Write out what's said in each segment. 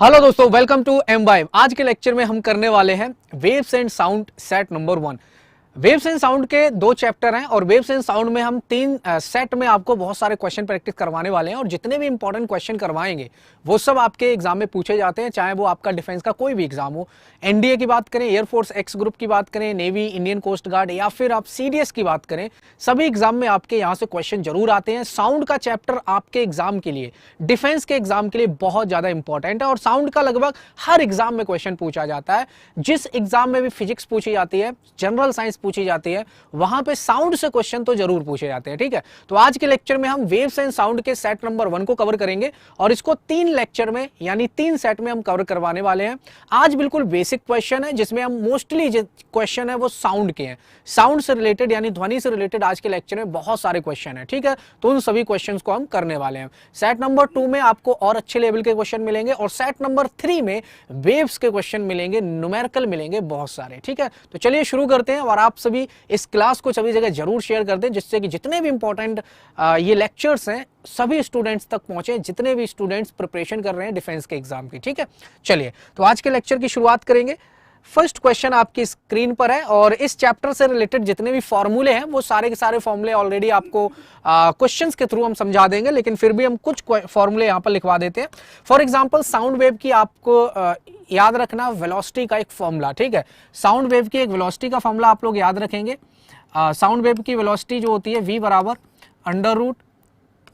Hello दोस्तों, welcome to M vibe. आज के लेक्चर में हम करने वाले हैं waves and sound set number 1। Waves and sound के 2 चैप्टर हैं और वेव्स एंड साउंड में हम 3 सेट में आपको बहुत सारे क्वेश्चन प्रैक्टिस करवाने वाले हैं और जितने भी इंपॉर्टेंट क्वेश्चन करवाएंगे वो सब आपके एग्जाम में पूछे जाते हैं, चाहे वो आपका डिफेंस का कोई भी एग्जाम हो। एनडीए की बात करें, एयरफोर्स एक्स ग्रुप की बात करें, नेवी, इंडियन कोस्ट गार्ड या फिर आप सीडीएस की बात करें, सभी एग्जाम में आपके यहाँ से क्वेश्चन जरूर आते हैं। साउंड का चैप्टर आपके एग्जाम के लिए, डिफेंस के एग्जाम के लिए बहुत ज्यादा इंपॉर्टेंट है और साउंड का लगभग हर एग्जाम में क्वेश्चन पूछा जाता है। जिस एग्जाम में भी फिजिक्स पूछी जाती है, जनरल साइंस पूछी जाती है, वहां पे साउंड से क्वेश्चन तो जरूर पूछे जाते हैं। ठीक है, तो आज के लेक्चर में हम वेव्स एंड साउंड के सेट नंबर 1 को कवर करेंगे और इसको 3 लेक्चर में यानी 3 सेट में हम कवर करवाने वाले हैं। आज बिल्कुल बेसिक क्वेश्चन है जिसमें हम मोस्टली जो क्वेश्चन है वो साउंड के हैं, साउंड से रिलेटेड यानी ध्वनि से रिलेटेड आज के लेक्चर में बहुत सारे क्वेश्चन है। ठीक है, तो उन सभी क्वेश्चन को हम करने वाले हैं। सेट नंबर 2 में आपको और अच्छे लेवल के क्वेश्चन मिलेंगे और सेट नंबर 3 में वेव्स के क्वेश्चन मिलेंगे, न्यूमेरिकल मिलेंगे बहुत सारे। ठीक है, तो चलिए शुरू करते हैं और आप सभी इस क्लास को सभी जगह जरूर शेयर कर दें जिससे कि जितने भी इंपॉर्टेंट ये लेक्चर्स हैं सभी स्टूडेंट्स तक पहुंचे, जितने भी स्टूडेंट्स प्रिपरेशन कर रहे हैं डिफेंस के एग्जाम की। ठीक है, चलिए तो आज के लेक्चर की शुरुआत करेंगे। फर्स्ट क्वेश्चन आपकी स्क्रीन पर है और इस चैप्टर से रिलेटेड जितने भी फॉर्मूले हैं वो सारे के सारे फॉर्मूले ऑलरेडी आपको क्वेश्चंस के थ्रू हम समझा देंगे, लेकिन फिर भी हम कुछ फॉर्मूले यहां पर लिखवा देते हैं। फॉर एग्जांपल साउंड वेव की आपको याद रखना वेलोसिटी का एक फॉर्मूला। ठीक है, साउंड वेव की एक वेलोसिटी का फॉर्मूला आप लोग याद रखेंगे। साउंड वेव की वेलोसिटी जो होती है v बराबर अंडर रूट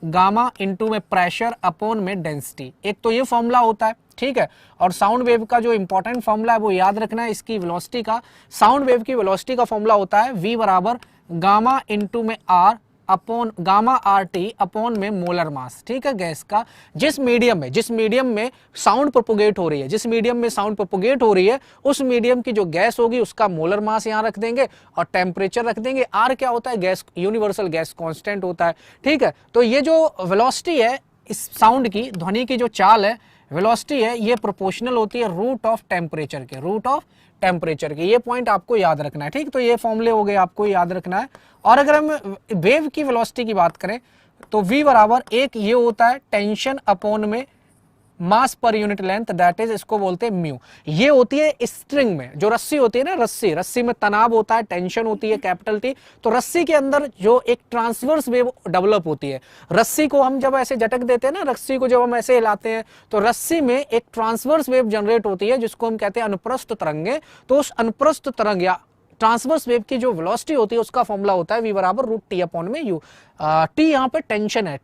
गामा इंटू में प्रेशर अपॉन में डेंसिटी, एक तो ये फॉर्मूला होता है। ठीक है, और साउंड वेव का जो इंपॉर्टेंट फॉर्मूला है वो याद रखना है इसकी वेलोसिटी का। साउंड वेव की वेलोसिटी का फॉर्मूला होता है v बराबर गामा इंटू में r upon gamma R T upon में मोलर मास। ठीक है, गैस का जिस मीडियम में साउंड प्रोपोगेट हो रही है, जिस मीडियम में साउंड प्रोपोगेट हो रही है उस मीडियम की जो गैस होगी उसका मोलर मास यहाँ रख देंगे और टेम्परेचर रख देंगे। आर क्या होता है? गैस, यूनिवर्सल गैस कांस्टेंट होता है। ठीक है, तो ये जो वेलोसिटी है इस साउंड की, ध्वनि की जो चाल है, वेलोसिटी है, ये प्रोपोर्शनल होती है रूट ऑफ टेम्परेचर के। ये पॉइंट आपको याद रखना है। ठीक, तो ये फॉर्मूले हो गए, आपको याद रखना है। और अगर हम वेव की वेलोसिटी की बात करें तो v बराबर एक ये होता है टेंशन अपॉन में मास per unit length, that is इसको बोलते हैं म्यू। ये होती है स्ट्रिंग में जो रस्सी होती है ना, रस्सी में तनाव होता है, टेंशन होती है कैपिटल टी। तो रस्सी के अंदर जो एक ट्रांसवर्स वेव डेवलप होती है, रस्सी को हम जब ऐसे झटक देते हैं ना, रस्सी को जब हम ऐसे हिलाते हैं तो रस्सी में एक ट्रांसवर्स वेव जनरेट होती है जिसको हम कहते हैं अनुप्रस्थ तरंगे। तो उस अनुप्रस्थ तरंग या ट्रांसवर्स वेव की जो वेलोसिटी होती है उसका फॉर्मूला होता है v बराबर रूट टी अपॉन में u। टी यहाँ पे टेंशन है,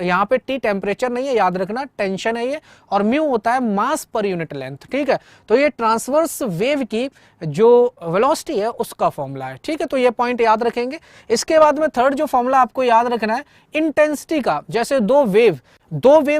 यहाँ पे टी टेम्परेचर नहीं है, याद रखना टेंशन है ये, और म्यू होता है मास पर यूनिट लेंथ। ठीक है, तो ये ट्रांसवर्स वेव की जो वेलोसिटी है उसका फॉर्मूला है। ठीक है, तो ये पॉइंट याद रखेंगे। इसके बाद में थर्ड जो फॉर्मूला आपको याद रखना है इंटेंसिटी का। जैसे दो वेव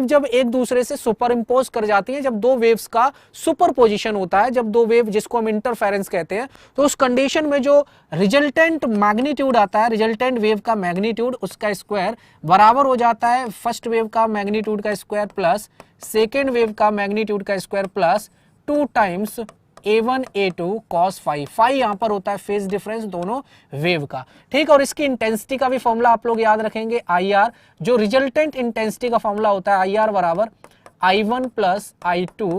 जब एक दूसरे से सुपर इम्पोज कर जाती हैं, जब दो वेव्स का सुपर पोजिशन होता है, जब दो वेव जिसको हम इंटरफेरेंस कहते हैं, तो उस कंडीशन में जो रिजल्टेंट मैग्नीट्यूड आता है, रिजल्टेंट वेव का मैग्नीट्यूड उसका स्क्वायर बराबर हो जाता है फर्स्ट वेव का मैग्नीट्यूड का स्क्वायर प्लस सेकेंड वेव का मैग्नीट्यूड का square plus 2 times a1 a2 cos phi. Phi यहां पर होता है फेज डिफरेंस दोनों वेव का। ठीक, और इसकी इंटेंसिटी का भी फॉर्मूला आप लोग याद रखेंगे IR, जो रिजल्टेंट इंटेंसिटी का फॉर्मूला होता है IR बराबर I1 प्लस I2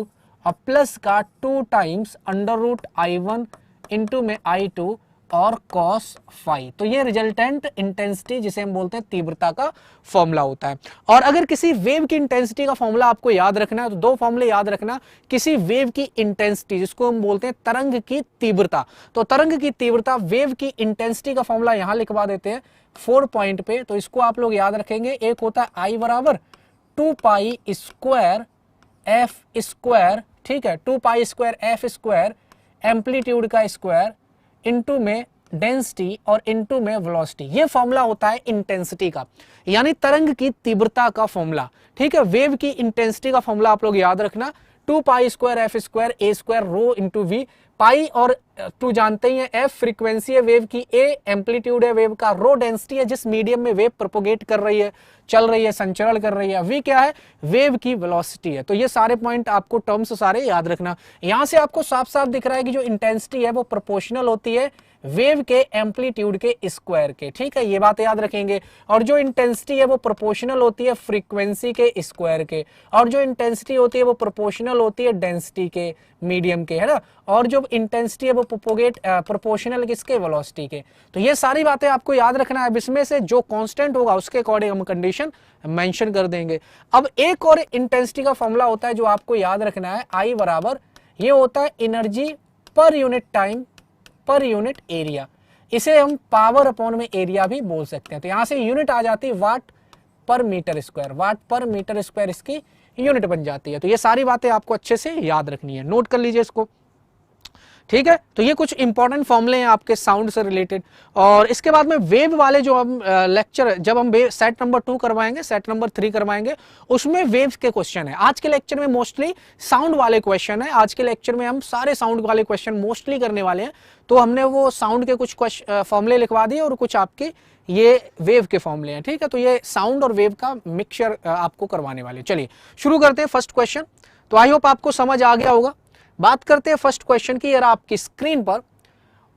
और प्लस का 2 times under root I1 into में I2 और cos फाई। तो ये रिजल्टेंट इंटेंसिटी जिसे हम बोलते हैं तीव्रता का फॉर्मूला होता है। और अगर किसी वेव की इंटेंसिटी का फॉर्मूला आपको याद रखना है तो 2 फॉर्मूले याद रखना। किसी वेव की इंटेंसिटी जिसको हम बोलते हैं तरंग की तीव्रता, तो तरंग की तीव्रता वेव की इंटेंसिटी का फॉर्मूला यहां लिखवा देते हैं 4 पॉइंट पे, तो इसको आप लोग याद रखेंगे। एक होता है I बराबर 2 पाई स्क्वायर एफ स्क्वायर। ठीक है, 2 pi square F square amplitude का स्क्वायर इंटू में डेंसिटी और इंटू में वेलोसिटी। ये फॉर्मूला होता है इंटेंसिटी का, यानी तरंग की तीव्रता का फॉर्मूला। ठीक है, वेव की इंटेंसिटी का फॉर्मूला आप लोग याद रखना 2 pi square F square A square rho into V. Pi और 2 जानते ही हैं, एफ फ्रीक्वेंसी है वेव की, ए एम्पलीट्यूड है वेव का, रो डेंसिटी है जिस मीडियम में वेव प्रोपोगेट कर रही है, चल रही है, संचरण कर रही है, वी क्या है? वेव की वेलोसिटी है। तो ये सारे पॉइंट आपको टर्म्स सारे याद रखना। यहां से आपको साफ साफ दिख रहा है कि जो इंटेंसिटी है वो प्रोपोर्शनल होती है वेव के एम्पलीट्यूड के स्क्वायर के, ठीक है, ये बात याद रखेंगे। और जो इंटेंसिटी है वो प्रोपोर्शनल होती है फ्रीक्वेंसी के स्क्वायर के, और जो इंटेंसिटी होती है वो प्रोपोर्शनल होती है डेंसिटी के, मीडियम के, है ना, और जो इंटेंसिटी है वो प्रोपोर्शनल किसके, वेलोसिटी के। तो ये सारी बातें आपको याद रखना है। अब इसमें से जो कांस्टेंट होगा उसके अकॉर्डिंग हम कंडीशन मेंशन कर देंगे। अब एक और इंटेंसिटी का फॉर्मूला होता है जो आपको याद रखना है, आई बराबर ये होता है एनर्जी पर unit time per unit area. इसे हम पावर अपॉन में एरिया भी बोल सकते हैं। तो यहां से यूनिट आ जाती है वाट पर मीटर स्क्वायर, वाट पर मीटर स्क्वायर इसकी यूनिट बन जाती है। तो ये सारी बातें आपको अच्छे से याद रखनी है, नोट कर लीजिए इसको, ठीक है। तो ये कुछ इंपॉर्टेंट फॉर्मूले हैं आपके साउंड से रिलेटेड। और इसके बाद में वेव वाले जो हम लेक्चर, जब हम सेट नंबर 2 करवाएंगे, सेट नंबर 3 करवाएंगे, उसमें वेव्स के क्वेश्चन है। आज के लेक्चर में मोस्टली साउंड वाले क्वेश्चन है। आज के लेक्चर में हम सारे साउंड वाले क्वेश्चन मोस्टली करने वाले हैं। तो हमने वो साउंड के कुछ फॉर्मूले लिखवा दिए और कुछ आपके ये वेव के फॉर्मूले हैं, ठीक है। तो ये साउंड और वेव का मिक्सचर आपको करवाने वाले। चलिए शुरू करते हैं फर्स्ट क्वेश्चन। तो आई होप आपको समझ आ गया होगा। बात करते हैं फर्स्ट क्वेश्चन की। यार आपकी स्क्रीन पर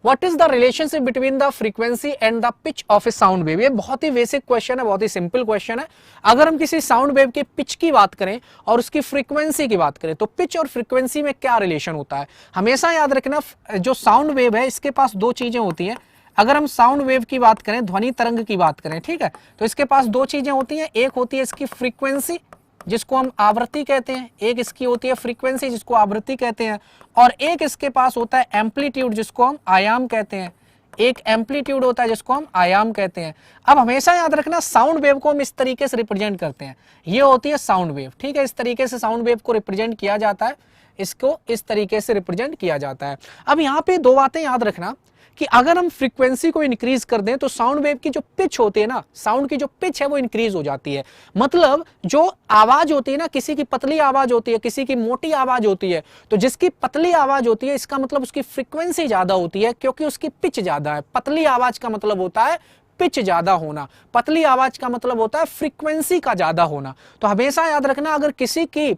what is the relationship between the frequency and the pitch of A sound wave. ये बहुत ही बेसिक क्वेश्चन है, बहुत ही सिंपल क्वेश्चन है। अगर हम किसी साउंड वेव के पिच की बात करें और उसकी फ्रीक्वेंसी की बात करें तो पिच और फ्रीक्वेंसी में क्या रिलेशन होता है, हमेशा याद रखना। जो साउंड वेव है इसके पास दो चीजें होती हैं। अगर हम साउंड वेव की बात करें, ध्वनि तरंग की बात करें, ठीक है, तो इसके पास दो चीजें होती हैं। एक होती है इसकी फ्रीक्वेंसी जिसको हम आवृत्ति कहते हैं, एक इसकी होती है फ्रीक्वेंसी जिसको आवृत्ति कहते हैं, और एक इसके पास होता है एम्पलीट्यूड जिसको हम आयाम कहते हैं। एक एम्पलीट्यूड होता है जिसको हम आयाम कहते हैं। अब हमेशा याद रखना साउंड वेव को हम इस तरीके से रिप्रेजेंट करते हैं। ये होती है साउंड वेव, ठीक है, इस तरीके से साउंड वेव को रिप्रेजेंट किया जाता है, इसको इस तरीके से रिप्रेजेंट किया जाता है। अब यहाँ पे दो बातें याद रखना कि अगर हम फ्रीक्वेंसी को इंक्रीज कर दें तो साउंड वेव की जो पिच होती है ना, साउंड की जो पिच है वो इंक्रीज हो जाती है। मतलब जो आवाज होती है ना, किसी की पतली आवाज होती है, किसी की मोटी आवाज होती है, तो जिसकी पतली आवाज होती है इसका मतलब उसकी फ्रीक्वेंसी ज्यादा होती है क्योंकि उसकी पिच ज्यादा है। पतली आवाज का मतलब होता है पिच ज्यादा होना, पतली आवाज का मतलब होता है फ्रीक्वेंसी का ज्यादा होना। तो हमेशा याद रखना अगर किसी की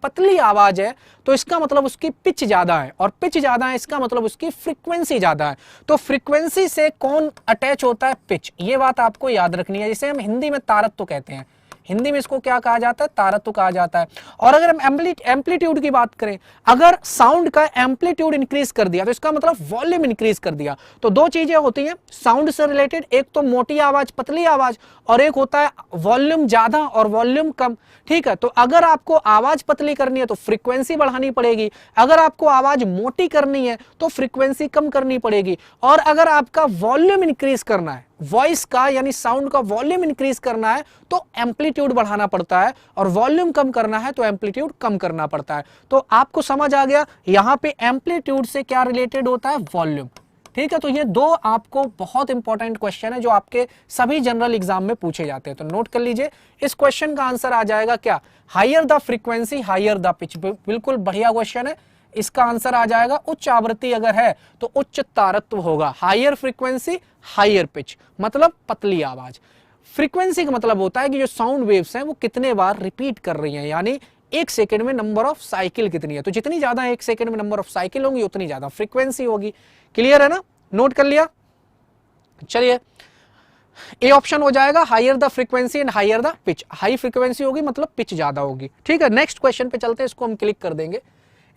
पतली आवाज है तो इसका मतलब उसकी पिच ज्यादा है, और पिच ज्यादा है इसका मतलब उसकी फ्रीक्वेंसी ज्यादा है। तो फ्रीक्वेंसी से कौन अटैच होता है, पिच। ये बात आपको याद रखनी है। जिसे हम हिंदी में तारत्व कहते हैं, हिंदी में इसको क्या कहा जाता है, तारत्व कहा जाता है। और अगर हम एम्पलीट्यूड की बात करें, अगर साउंड का एम्पलीट्यूड इंक्रीज कर दिया तो इसका मतलब वॉल्यूम इंक्रीज कर दिया। तो दो चीजें होती हैं साउंड से रिलेटेड, एक तो मोटी आवाज पतली आवाज, और एक होता है वॉल्यूम ज्यादा और वॉल्यूम कम, ठीक है। तो अगर आपको आवाज पतली करनी है तो फ्रीक्वेंसी बढ़ानी पड़ेगी, अगर आपको आवाज मोटी करनी है तो फ्रीक्वेंसी कम करनी पड़ेगी, और अगर आपका वॉल्यूम इंक्रीज करना है, वॉइस का यानी साउंड का वॉल्यूम इंक्रीज करना है तो एम्पलीट्यूड बढ़ाना पड़ता है, और वॉल्यूम कम करना है तो एम्पलीट्यूड कम करना पड़ता है। तो आपको समझ आ गया यहां पे एम्पलीट्यूड से क्या रिलेटेड होता है, वॉल्यूम, ठीक है। तो ये दो आपको बहुत इंपॉर्टेंट क्वेश्चन है जो आपके सभी जनरल एग्जाम में पूछे जाते हैं। तो नोट कर लीजिए, इस क्वेश्चन का आंसर आ जाएगा क्या, higher the frequency higher the pitch. बिल्कुल बढ़िया क्वेश्चन है। इसका आंसर आ जाएगा उच्च आवृत्ति अगर है तो उच्च तारत्व होगा, हायर फ्रीक्वेंसी हायर पिच, मतलब पतली आवाज। फ्रीक्वेंसी का मतलब होता है कि जो साउंड वेव्स हैं वो कितने बार रिपीट कर रही हैं, यानी एक सेकंड में नंबर ऑफ साइकिल कितनी है। तो जितनी ज्यादा एक सेकंड में नंबर ऑफ साइकिल होंगी उतनी ज्यादा फ्रीक्वेंसी होगी। क्लियर है ना, नोट कर लिया। चलिए ए ऑप्शन हो जाएगा higher the frequency and higher the pitch. High frequency होगी मतलब पिच ज्यादा होगी, ठीक है। नेक्स्ट क्वेश्चन पे चलते हैं, इसको हम क्लिक कर देंगे।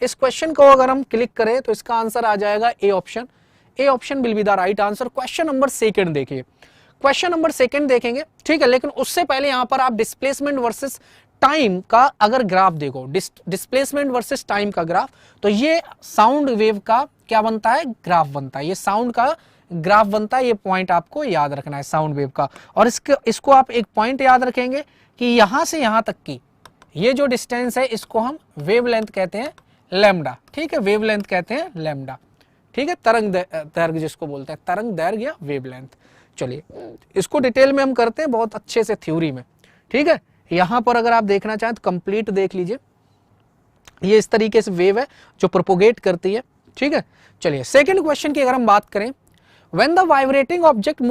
इस क्वेश्चन को अगर हम क्लिक करें तो इसका आंसर आ जाएगा A option. A option will be the right answer. Question number second देखिए, क्वेश्चन नंबर सेकंड देखेंगे, ठीक है। लेकिन उससे पहले यहां पर आप डिस्प्लेसमेंट वर्सेस टाइम का अगर ग्राफ देखो, डिस्प्लेसमेंट वर्सेस टाइम का ग्राफ, तो ये साउंड वेव का क्या बनता है, ग्राफ बनता है। ये साउंड का ग्राफ बनता है। ये पॉइंट आपको याद रखना है साउंड वेव का। और इसको आप एक पॉइंट याद रखेंगे कि यहां से यहां तक की ये जो डिस्टेंस है इसको हम वेवलेंथ कहते हैं, लैम्डा, ठीक है, वेवलेंथ कहते हैं लैम्डा, ठीक है। तरंग दैर्घ्य जिसको बोलते हैं, तरंग दैर्घ्य या वेवलेंथ। चलिए इसको डिटेल में हम करते हैं बहुत अच्छे से थ्योरी में, ठीक है। यहां पर अगर आप देखना चाहें तो कंप्लीट देख लीजिए। ये इस तरीके से वेव है जो प्रोपोगेट करती है, ठीक है। चलिए सेकंड क्वेश्चन की अगर हम बात करें, when the vibrating object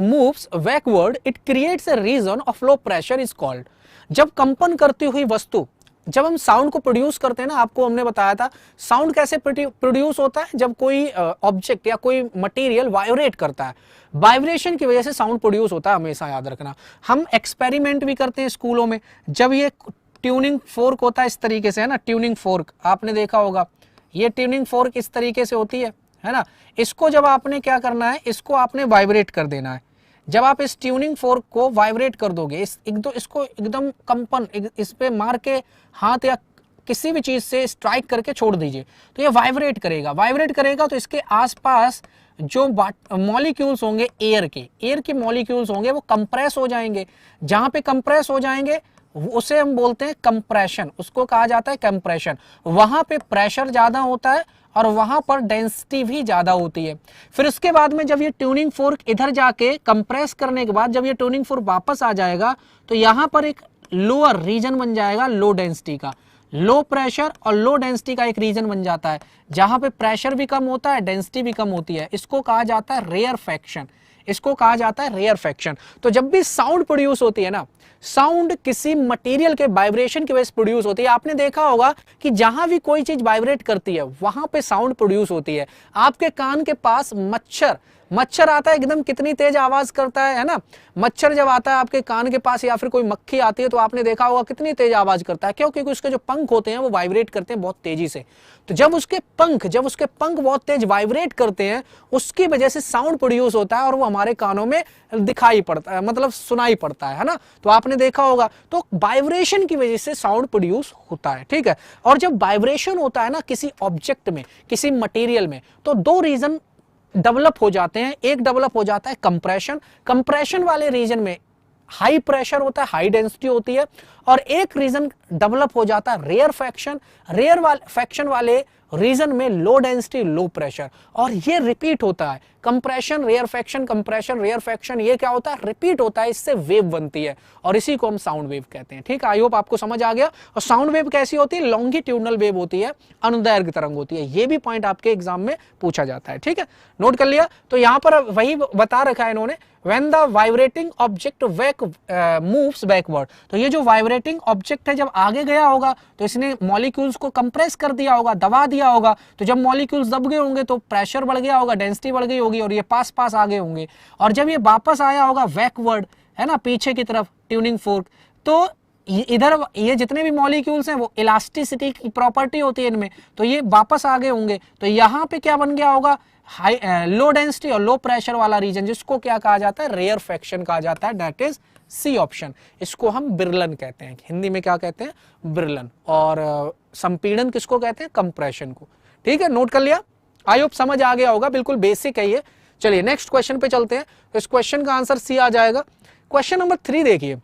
moves backward it creates a region of low pressure is called। जब कंपन करती हुई वस्तु जब हम साउंड को प्रोड्यूस करते हैं ना, आपको हमने बताया था साउंड कैसे प्रोड्यूस होता है, जब कोई ऑब्जेक्ट या कोई मटेरियल वाइब्रेट करता है, वाइब्रेशन की वजह से साउंड प्रोड्यूस होता है, हमेशा याद रखना। हम एक्सपेरिमेंट भी करते हैं स्कूलों में, जब ये ट्यूनिंग फोर्क होता है इस तरीके से, है ना, ट्यूनिंग फोर्क आपने देखा होगा, ये ट्यूनिंग फोर्क इस तरीके से होती है ना, इसको जब आपने क्या करना है, इसको आपने वाइब्रेट कर देना है। जब आप इस ट्यूनिंग फोर्क को वाइब्रेट कर दोगे, इसको एकदम कंपन इस पे मार के हाथ या किसी भी चीज से स्ट्राइक करके छोड़ दीजिए, तो ये वाइब्रेट करेगा तो इसके आसपास जो मॉलिक्यूल्स होंगे एयर के मॉलिक्यूल्स होंगे वो कंप्रेस हो जाएंगे। जहां पे कंप्रेस हो जाएंगे उसे हम बोलते हैं कंप्रेशन, उसको कहा जाता है कंप्रेशन। वहां पे प्रेशर ज्यादा होता है और वहां पर डेंसिटी भी ज्यादा होती है। फिर उसके बाद में जब ये ट्यूनिंग फोर्क इधर जाके कंप्रेस करने के बाद जब ये ट्यूनिंग फोर्क वापस आ जाएगा तो यहां पर एक लोअर रीजन बन जाएगा, लो डेंसिटी का, लो प्रेशर और लो डेंसिटी का एक रीजन बन जाता है, जहां पे प्रेशर भी कम होता है, डेंसिटी भी कम होती है। इसको कहा जाता है रेयरफेक्शन, इसको कहा जाता है रेयरफेक्शन। तो जब भी साउंड प्रोड्यूस होती है ना, साउंड किसी मटेरियल के वाइब्रेशन की वजह से प्रोड्यूस होती है। आपने देखा होगा कि जहां भी कोई चीज वाइब्रेट करती है वहां पे साउंड प्रोड्यूस होती है। आपके कान के पास मच्छर आता है, एकदम कितनी तेज आवाज करता है ना। मच्छर जब आता है आपके कान के पास या फिर कोई मक्खी आती है तो आपने देखा होगा कितनी तेज आवाज करता है, क्यों? क्योंकि उसके जो पंख होते हैं वो वाइब्रेट करते हैं बहुत तेजी से। तो जब उसके पंख बहुत तेज वाइब्रेट करते हैं उसकी वजह से साउंड प्रोड्यूस होता है और वो हमारे कानों में दिखाई पड़ता है, मतलब सुनाई पड़ता है ना। तो आपने देखा होगा, तो वाइब्रेशन की वजह से साउंड प्रोड्यूस होता है, ठीक है। और जब वाइब्रेशन होता है ना किसी ऑब्जेक्ट में, किसी मटेरियल में, तो दो रीजन डेवलप हो जाते हैं। एक डेवलप हो जाता है कंप्रेशन वाले रीजन में हाई प्रेशर होता है, हाई डेंसिटी होती है, और एक रीजन डेवलप हो जाता है रेयरफेक्शन वाले रीजन में लो डेंसिटी, लो प्रेशर, और ये रिपीट होता है। कंप्रेशन रेयरफेक्शन, ये क्या होता है? रिपीट होता है, इससे वेव बनती है और इसी को हम साउंड वेव कहते हैं, ठीक है। आई होप आपको समझ आ गया। और साउंड वेव कैसी होती है? लॉन्गिट्यूडनल वेव होती है, अनुदैर्घ्य तरंग होती है। ये भी पॉइंट आपके एग्जाम में पूछा जाता है, ठीक है, नोट कर लिया। तो यहां पर वही बता रखा है इन्होंने, when the vibrating object moves backward, तो ये जो वाइब्रेटिंग ऑब्जेक्ट है जब आगे गया होगा तो इसने मॉलिक्यूल्स को कंप्रेस कर दिया होगा, दबा दिया होगा। तो जब मॉलिक्यूल्स दब गए होंगे तो प्रेशर बढ़ गया होगा, डेंसिटी बढ़ गई होगी और ये पास आ गए होंगे। और जब ये वापस आया होगा बैकवर्ड, है ना, पीछे की तरफ ट्यूनिंग फोर्क, तो इधर ये जितने भी मॉलिक्यूल्स हैं वो इलास्टिसिटी की प्रॉपर्टी होती है इनमें, तो ये वापस आ गए होंगे। तो यहाँ पे क्या बन गया होगा? हाई लो डेंसिटी और लो प्रेशर वाला रीजन, जिसको क्या कहा जाता है? रेयरफेक्शन कहा जाता है, दैट इज सी ऑप्शन। इसको हम बिरलन कहते हैं, हिंदी में क्या कहते हैं? बिरलन। और संपीड़न किसको कहते हैं? कंप्रेशन को, ठीक है, नोट कर लिया। आई होप समझ आ गया होगा, बिल्कुल बेसिक है ये। चलिए नेक्स्ट क्वेश्चन पे चलते हैं। तो इस क्वेश्चन का आंसर सी आ जाएगा। क्वेश्चन नंबर 3 देखिए,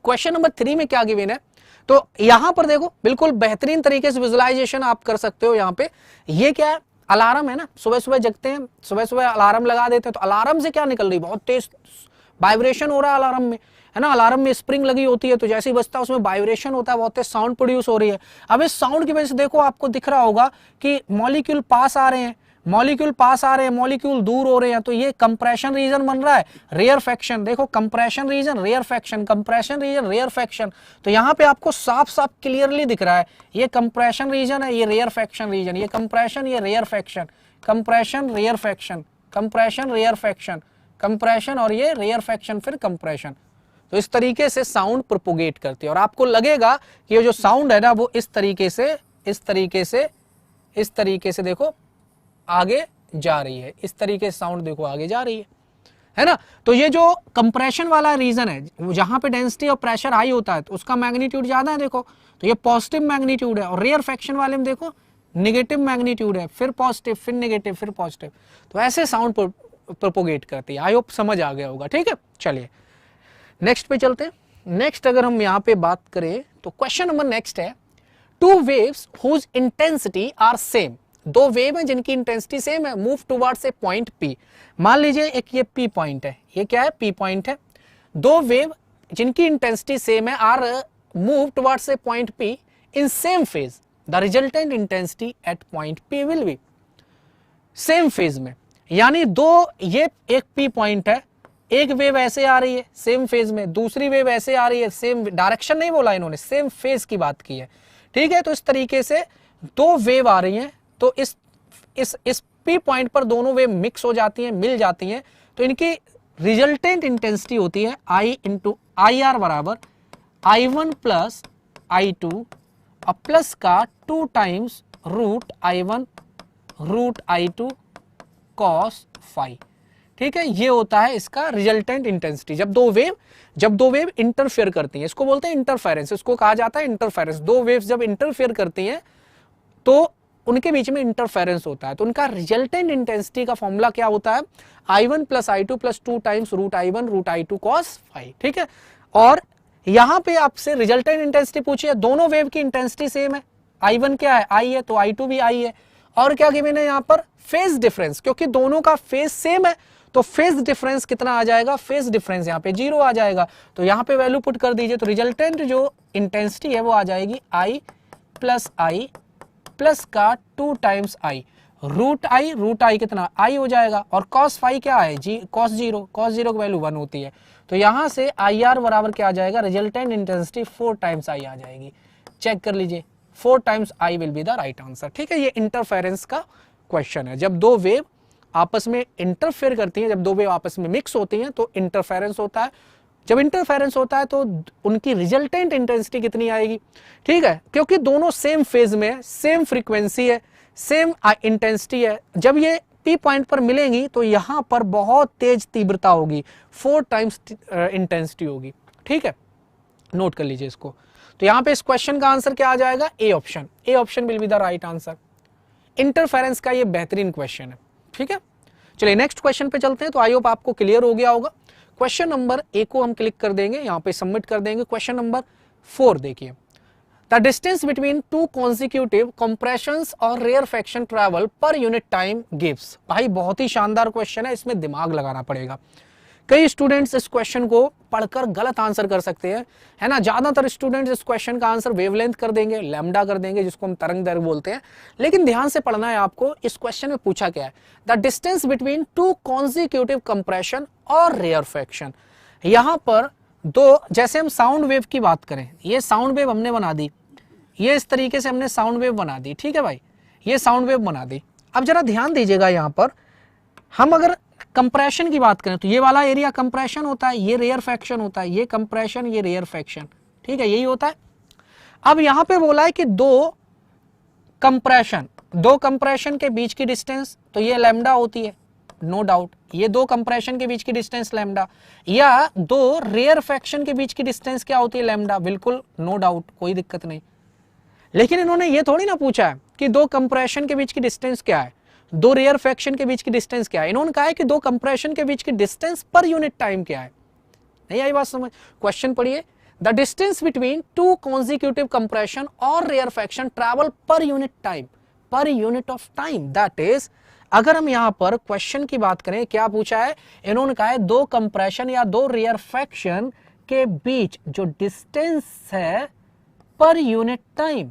क्वेश्चन नंबर 3 में क्या गिवन है, तो यहां पर देखो बिल्कुल बेहतरीन तरीके से विजुअलाइजेशन आप कर सकते हो। यहां पे ये क्या है? अलार्म है ना, सुबह सुबह जगते हैं, सुबह सुबह अलार्म लगा देते हैं, तो अलार्म से क्या निकल रही? बहुत तेज वाइब्रेशन हो रहा है अलार्म में, है ना। अलार्म में स्प्रिंग लगी होती है, तो जैसे ही बजता है उसमें वाइब्रेशन होता है, बहुत तेज साउंड प्रोड्यूस हो रही है। अब इस साउंड की वजह से देखो आपको दिख रहा होगा कि मॉलिक्यूल पास आ रहे हैं, मॉलिक्यूल दूर हो रहे हैं, तो ये कंप्रेशन रीजन बन रहा है, रेयरफेक्शन। देखो compression region, rarefaction, compression region, rarefaction. तो यहाँ पे आपको साफ साफ क्लियरली दिख रहा है, ये कंप्रेशन रीजन है, ये रेयरफेक्शन रीजन, ये कंप्रेशन, ये rarefaction, compression, rarefaction, compression, rarefaction, compression, और ये रेयरफेक्शन, फिर कंप्रेशन। तो इस तरीके से साउंड प्रोपोगेट करती है, और आपको लगेगा कि ये जो साउंड है ना वो इस तरीके से देखो आगे जा रही है, इस तरीके से साउंड देखो आगे जा रही है ना। तो ये जो कंप्रेशन वाला रीजन है, जहां पे डेंसिटी और प्रेशर हाई होता है तो उसका मैग्नीट्यूड ज्यादा है, देखो, तो ये पॉजिटिव मैग्नीट्यूड है। और रेयरफेक्शन वाले में देखो नेगेटिव मैग्नीट्यूड है, फिर पॉजिटिव, फिर नेगेटिव, फिर पॉजिटिव। तो ऐसे साउंड प्रोपोगेट करती है। आई होप समझ आ गया होगा, ठीक है। चलिए नेक्स्ट पे चलते हैं। नेक्स्ट अगर हम यहाँ पे बात करें तो क्वेश्चन नंबर नेक्स्ट है, two waves whose intensity are same, दो वेव है जिनकी इंटेंसिटी सेम है, move towards a point P. मान लीजिए एक ये पी पॉइंट है, ये क्या है? पी पॉइंट है। दो वेव जिनकी इंटेंसिटी सेम है are move towards a point P in same phase, the resultant intensity at point P will be. Same phase में, यानी दो, ये एक पी पॉइंट है, एक वेव ऐसे आ रही है सेम फेज में, दूसरी वेव ऐसे आ रही है, सेम डायरेक्शन नहीं बोला इन्होंने, सेम फेज की बात की है, ठीक है। तो इस तरीके से दो वेव आ रही हैं, तो इस पी पॉइंट पर दोनों वेव मिक्स हो जाती हैं, मिल जाती हैं, तो इनकी रिजल्टेंट इंटेंसिटी होती है आई इंटू आई आर बराबर I1 प्लस I2 और प्लस का 2 times root I1 root I2 cos phi, ठीक है। ये होता है इसका रिजल्टेंट इंटेंसिटी जब दो वेव इंटरफेयर करती हैं, इसको बोलते हैं इंटरफेरेंस, इसको कहा जाता है इंटरफेरेंस। दो वेव्स जब इंटरफेयर करती हैं तो उनके बीच में इंटरफेरेंस होता है, तो उनका रिजल्टेंट इंटेंसिटी का फॉर्मूला क्या होता है, I1 plus I2 plus 2 times root I1 root I2 cos phi, ठीक है। और यहां पे आपसे रिजल्टेंट इंटेंसिटी पूछी है, दोनों वेव की इंटेंसिटी सेम है, I1 क्या है I है, तो I2 भी I है, और क्या गिवन है यहां पर फेज डिफरेंस, क्योंकि दोनों का फेज सेम है तो फेज डिफरेंस कितना आ जाएगा, फेज डिफरेंस यहां पे 0 आ जाएगा, तो यहां पे वैल्यू पुट कर दीजिए, तो रिजल्टेंट जो इंटेंसिटी है वो आ जाएगी I प्लस I प्लस का 2 टाइम्स I रूट आई कितना I हो जाएगा, और कॉस फाई क्या है जी, कॉस जीरो की वैल्यू 1 होती है, तो यहां से आई आर बराबर क्या आ जाएगा, रिजल्टेंट इंटेंसिटी 4 टाइम्स I आ जाएगी। चेक कर लीजिए, 4 times I will be the right answer, ठीक है। ये इंटरफेरेंस का क्वेश्चन है, जब दो वेव आपस में इंटरफेयर करती हैं, जब दो वेव आपस में मिक्स होती हैं तो इंटरफेरेंस होता है, जब इंटरफेरेंस होता है तो उनकी रिजल्टेंट इंटेंसिटी कितनी आएगी, ठीक है, क्योंकि दोनों सेम फेज में है, सेम फ्रीक्वेंसी है, सेम इंटेंसिटी है, जब ये पी पॉइंट पर मिलेंगी तो यहां पर बहुत तेज तीव्रता होगी, 4 टाइम्स इंटेंसिटी होगी, ठीक है। नोट कर लीजिए इसको, तो यहां पे इस क्वेश्चन का आंसर क्या आ जाएगा, A option will be the right answer. Interference का ये बेहतरीन क्वेश्चन है, ठीक है। चलिए नेक्स्ट क्वेश्चन पे चलते हैं, तो आई होप आपको क्लियर हो गया होगा। क्वेश्चन नंबर ए को हम क्लिक कर देंगे, यहां पे सबमिट कर देंगे। क्वेश्चन नंबर 4 देखिए, the distance between two consecutive compressions और rarefaction travel per unit time gives. भाई बहुत ही शानदार क्वेश्चन है, इसमें दिमाग लगाना पड़ेगा। कई स्टूडेंट्स इस क्वेश्चन को पढ़कर गलत आंसर कर सकते हैं, है ना। ज्यादातर स्टूडेंट्स इस क्वेश्चन का आंसर वेवलेंथ कर देंगे, लैम्डा कर देंगे, जिसको हम तरंग दैर्घ्य बोलते हैं, लेकिन ध्यान से पढ़ना है आपको। इस क्वेश्चन में पूछा क्या है, the distance between two consecutive compression और रेयरफेक्शन। यहां पर दो, जैसे हम साउंड वेव की बात करें, ये साउंड वेव हमने बना दी, ये इस तरीके से हमने साउंड वेव बना दी, ठीक है भाई, ये साउंड वेव बना दी। अब जरा ध्यान दीजिएगा, यहां पर हम अगर कंप्रेशन की बात करें तो ये वाला एरिया कंप्रेशन होता है, ये रेयरफेक्शन होता है, ये कंप्रेशन, ये रेयरफेक्शन, ठीक है, यही होता है। अब यहां पे बोला है कि दो कंप्रेशन के बीच की डिस्टेंस, तो ये लैम्डा होती है, नो डाउट, ये दो कंप्रेशन के बीच की डिस्टेंस लैम्डा, या दो रेयरफेक्शन के बीच की डिस्टेंस क्या होती है, लैम्डा, बिल्कुल नो डाउट, कोई दिक्कत नहीं। लेकिन इन्होंने ये थोड़ी ना पूछा है कि दो कंप्रेशन के बीच की डिस्टेंस क्या है, दो रेयरफेक्शन के बीच की डिस्टेंस क्या है, इन्होंने कहा है कि दो कंप्रेशन के बीच की डिस्टेंस पर यूनिट टाइम क्या है। नहीं आई बात समझ, क्वेश्चन पढ़िए, the distance between two consecutive compression और rarefaction travel per unit time, per unit of time, that is, अगर हम यहां पर क्वेश्चन की बात करें, क्या पूछा है, इन्होंने कहा है दो कंप्रेशन या दो रेयरफेक्शन के बीच जो डिस्टेंस है पर unit time,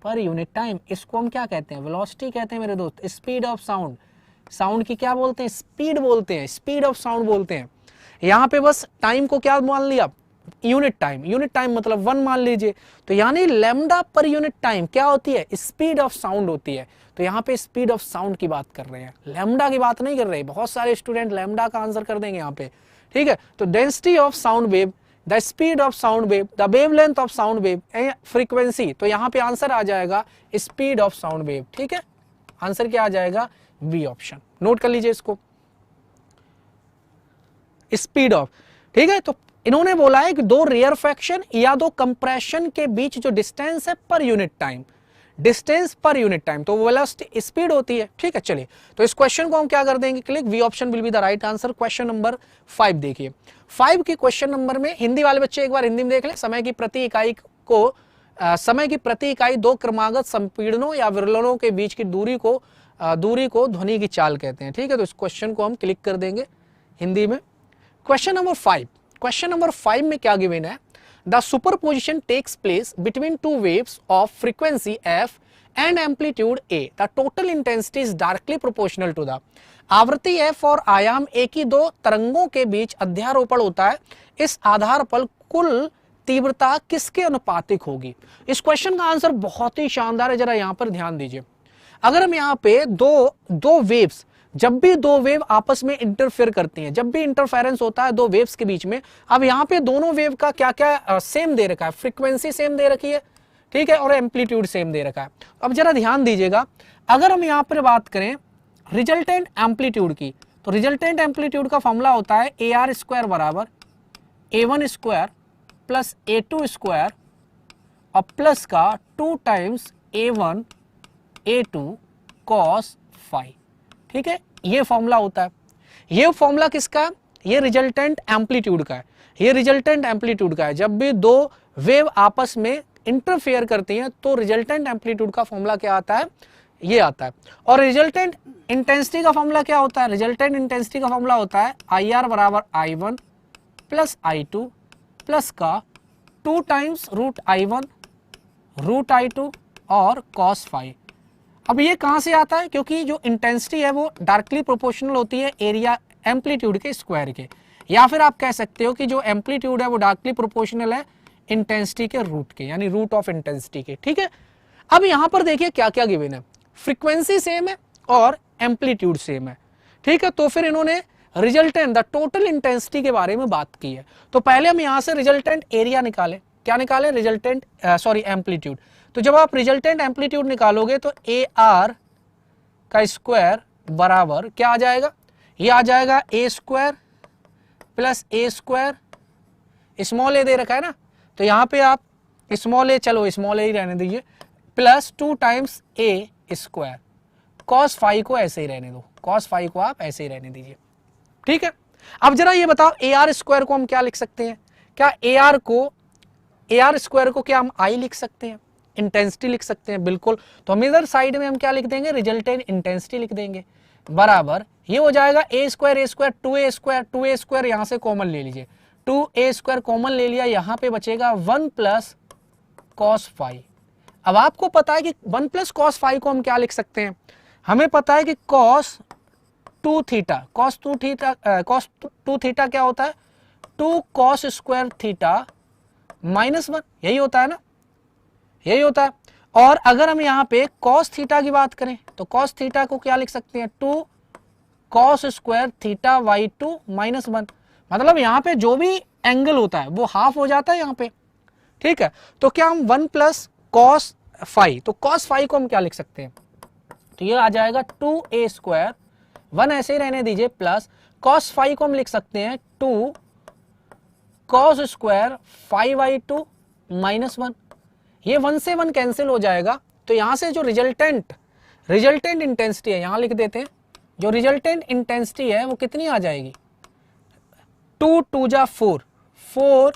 per unit time, इसको हम क्या कहते हैं, वेलोसिटी कहते हैं मेरे दोस्त, स्पीड ऑफ साउंड, साउंड की क्या बोलते हैं, स्पीड बोलते हैं, स्पीड ऑफ साउंड बोलते हैं। यहां पे बस टाइम को क्या मान लिया, यूनिट टाइम मतलब 1 मान लीजिए, तो यानी लैम्डा पर यूनिट टाइम क्या होती है, स्पीड ऑफ साउंड होती है। तो यहाँ पे स्पीड ऑफ साउंड की बात कर रहे हैं, लैम्डा की बात नहीं कर रहे। बहुत सारे स्टूडेंट लैम्डा का आंसर कर देंगे यहाँ पे, ठीक है। तो density of sound wave, the speed of sound wave, the wavelength of sound wave, frequency, तो यहाँ पे आंसर आ जाएगा स्पीड ऑफ साउंड वेव, ठीक है। आंसर क्या आ जाएगा, बी ऑप्शन। नोट कर लीजिए इसको, स्पीड ऑफ, ठीक है। तो इन्होंने बोला है कि दो रेयरफेक्शन या दो कंप्रेशन के बीच जो डिस्टेंस है पर यूनिट टाइम, डिस्टेंस पर यूनिट टाइम, तो वेलोसिटी स्पीड होती है, ठीक है। चलिए, तो इस क्वेश्चन को हम क्या कर देंगे, click, V option will be the right answer. Question number 5 देखिए, 5 के क्वेश्चन नंबर में, हिंदी वाले बच्चे एक बार हिंदी में देख ले, समय की प्रति इकाई दो क्रमागत संपीड़नों या विरलनों के बीच की दूरी को ध्वनि की चाल कहते हैं, ठीक है। तो इस क्वेश्चन को हम क्लिक कर देंगे हिंदी में। क्वेश्चन नंबर 5 में क्या गिवन है, the superposition takes place between two waves of frequency f and amplitude A, the total intensity is directly proportional to the. आवृत्ति f और आयाम a की दो तरंगों के बीच अध्यारोपण होता है, इस आधार पर कुल तीव्रता किसके अनुपातिक होगी। इस क्वेश्चन का आंसर बहुत ही शानदार है, जरा यहां पर ध्यान दीजिए। अगर हम यहाँ पे दो वेव्स, जब भी दो वेव आपस में इंटरफेयर करती हैं, जब भी इंटरफेरेंस होता है दो वेव्स के बीच में, अब यहाँ पे दोनों वेव का क्या क्या सेम दे रखा है, फ्रीक्वेंसी सेम दे रखी है, ठीक है, और एम्पलीट्यूड सेम दे रखा है। अब जरा ध्यान दीजिएगा, अगर हम यहाँ पर बात करें रिजल्टेंट एम्पलीट्यूड की, तो रिजल्टेंट एम्पलीट्यूड का फॉर्मूला होता है ए आर स्क्वायर बराबर A1 square plus A2 square और प्लस का 2 times A1 A2 cos phi, ठीक है, ये फॉर्मूला होता है। ये फॉर्मूला किसका है? ये रिजल्टेंट एम्पलीट्यूड का है, ये रिजल्टेंट एम्पलीट्यूड का है। जब भी दो वेव आपस में इंटरफेयर करती हैं तो रिजल्टेंट एम्पलीट्यूड का फॉर्मूला क्या आता है, ये आता है। और रिजल्टेंट इंटेंसिटी का फॉर्मूला क्या होता है? रिजल्टेंट इंटेंसिटी का फॉर्मूला होता है IR बराबर I1 प्लस I2 प्लस का 2 times root I1 root I2 और cos फाई। अब ये कहां से आता है? क्योंकि जो इंटेंसिटी है वो डायरेक्टली प्रोपोर्शनल होती है एरिया एम्पलीट्यूड के स्क्वायर के, या फिर आप कह सकते हो कि जो एम्पलीट्यूड है वो डायरेक्टली प्रोपोर्शनल है इंटेंसिटी के रूट के, यानी रूट ऑफ इंटेंसिटी के, ठीक है। अब यहां पर देखिए क्या क्या गिवन है, फ्रीक्वेंसी सेम है और एम्पलीट्यूड सेम है, ठीक है। तो फिर इन्होंने रिजल्टेंट द टोटल इंटेंसिटी के बारे में बात की है। तो पहले हम यहां से रिजल्टेंट एरिया निकालें, क्या निकालें? Resultant amplitude. तो जब आप रिजल्टेंट एम्पलीट्यूड निकालोगे तो ए आर का स्क्वायर बराबर क्या आ जाएगा? ये आ जाएगा ए स्क्वायर प्लस ए स्क्वायर, स्मॉल ए दे रखा है ना, तो यहां पे आप स्मॉल ए, चलो स्मॉल ए ही रहने दीजिए, प्लस 2 टाइम्स ए स्क्वायर, कॉस फाई को ऐसे ही रहने दो, कॉस फाई को आप ऐसे ही रहने दीजिए, ठीक है। अब जरा ये बताओ ए आर स्क्वायर को हम क्या लिख सकते हैं? क्या ए आर स्क्वायर को क्या हम आई लिख सकते हैं, इंटेंसिटी लिख सकते हैं? बिल्कुल। तो हम इधर साइड में हम क्या लिख देंगे? रिजल्टेंट इंटेंसिटी लिख देंगे, बराबर ये हो जाएगा ए स्क्वायर 2 ए स्क्वायर यहां से कॉमन ले लीजिए, 2 ए स्क्वायर कॉमन ले लिया, यहां पे बचेगा 1 प्लस कॉस फाई। अब आपको पता है कि 1 प्लस कॉस फाई को हम क्या लिख सकते हैं? हमें पता है कि कॉस 2 थीटा क्या होता है? 2 कॉस स्क्वायर थीटा माइनस 1, यही होता है ना, यही होता है। और अगर हम यहाँ पे कॉस थीटा की बात करें तो कॉस थीटा को क्या लिख सकते हैं? 2 cos square theta by 2 minus 1, मतलब यहाँ पे जो भी एंगल होता है वो हाफ हो जाता है यहाँ पे, ठीक है। तो क्या हम 1 प्लस कॉस फाई, तो कॉस फाई को हम क्या लिख सकते हैं? तो ये आ जाएगा 2 ए स्क्वायर, 1 ऐसे ही रहने दीजिए, प्लस कॉस फाई को हम लिख सकते हैं 2 cos square phi by 2 minus 1, ये 1 से 1 कैंसिल हो जाएगा। तो यहां से जो रिजल्टेंट इंटेंसिटी है यहां लिख देते हैं, जो रिजल्टेंट इंटेंसिटी है वो कितनी आ जाएगी? 2 2 जा 4, 4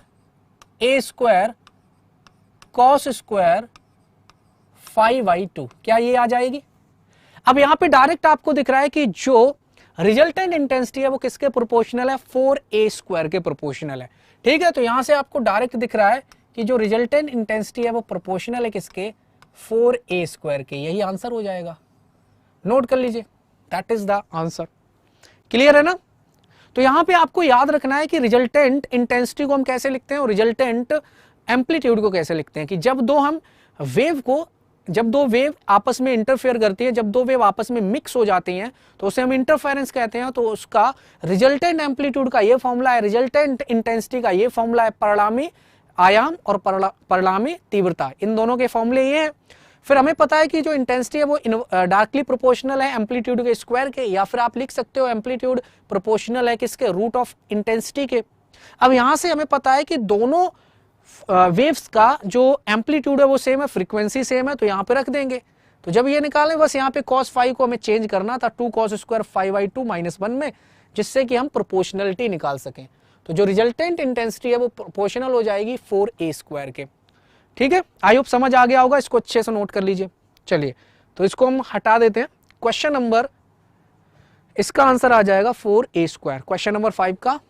A square cos square phi by 2, क्या ये आ जाएगी? अब यहां पे डायरेक्ट आपको दिख रहा है कि जो रिजल्टेंट इंटेंसिटी है वो किसके प्रोपोर्शनल है? 4 ए स्क्वायर के प्रोपोर्शनल है, ठीक है। तो यहां से आपको डायरेक्ट दिख रहा है कि जो रिजल्टेंट इंटेंसिटी है वो प्रोपोर्शनल है किसके? 4 ए स्क्वायर के, यही आंसर हो जाएगा, नोट कर लीजिए, that is the answer. Clear है ना? तो यहां पे आपको याद रखना है कि रिजल्टेंट इंटेंसिटी को हम कैसे लिखते हैं और रिजल्टेंट एम्पलीट्यूड को कैसे लिखते हैं। कि जब दो वेव आपस में इंटरफेयर करती है, जब दो वेव आपस में मिक्स हो जाती हैं तो उसे हम इंटरफेरेंस कहते हैं। तो उसका रिजल्टेंट एम्पलीट्यूड का ये फॉर्मूला है, रिजल्टेंट इंटेंसिटी का ये फॉर्मूला है, परिणामी आयाम और परिणामी तीव्रता, इन दोनों के फॉर्मूले ये हैं। फिर हमें पता है कि जो इंटेंसिटी है वो डायरेक्टली प्रोपोर्शनल है एम्पलीट्यूड के स्क्वायर के, या फिर आप लिख सकते हो एम्पलीट्यूड प्रोपोर्शनल है किसके? रूट ऑफ इंटेंसिटी के। अब यहां से हमें पता है कि दोनों वेव्स का जो एम्पलीट्यूड है वो सेम है, फ्रीक्वेंसी सेम है, तो यहां पे रख देंगे। तो जब ये निकालें बस यहाँ पे cos फाई को हमें चेंज करना था 2 cos square phi by 2 minus 1 में, जिससे कि हम प्रोपोर्शनलिटी निकाल सकें। तो जो रिजल्टेंट इंटेंसिटी है वो प्रोपोर्शनल हो जाएगी 4 ए स्क्वायर के, ठीक है। आई होप समझ आ गया होगा, इसको अच्छे से नोट कर लीजिए। चलिए तो इसको हम हटा देते हैं। क्वेश्चन नंबर, इसका आंसर आ जाएगा 4 ए स्क्वायर, क्वेश्चन नंबर 5 का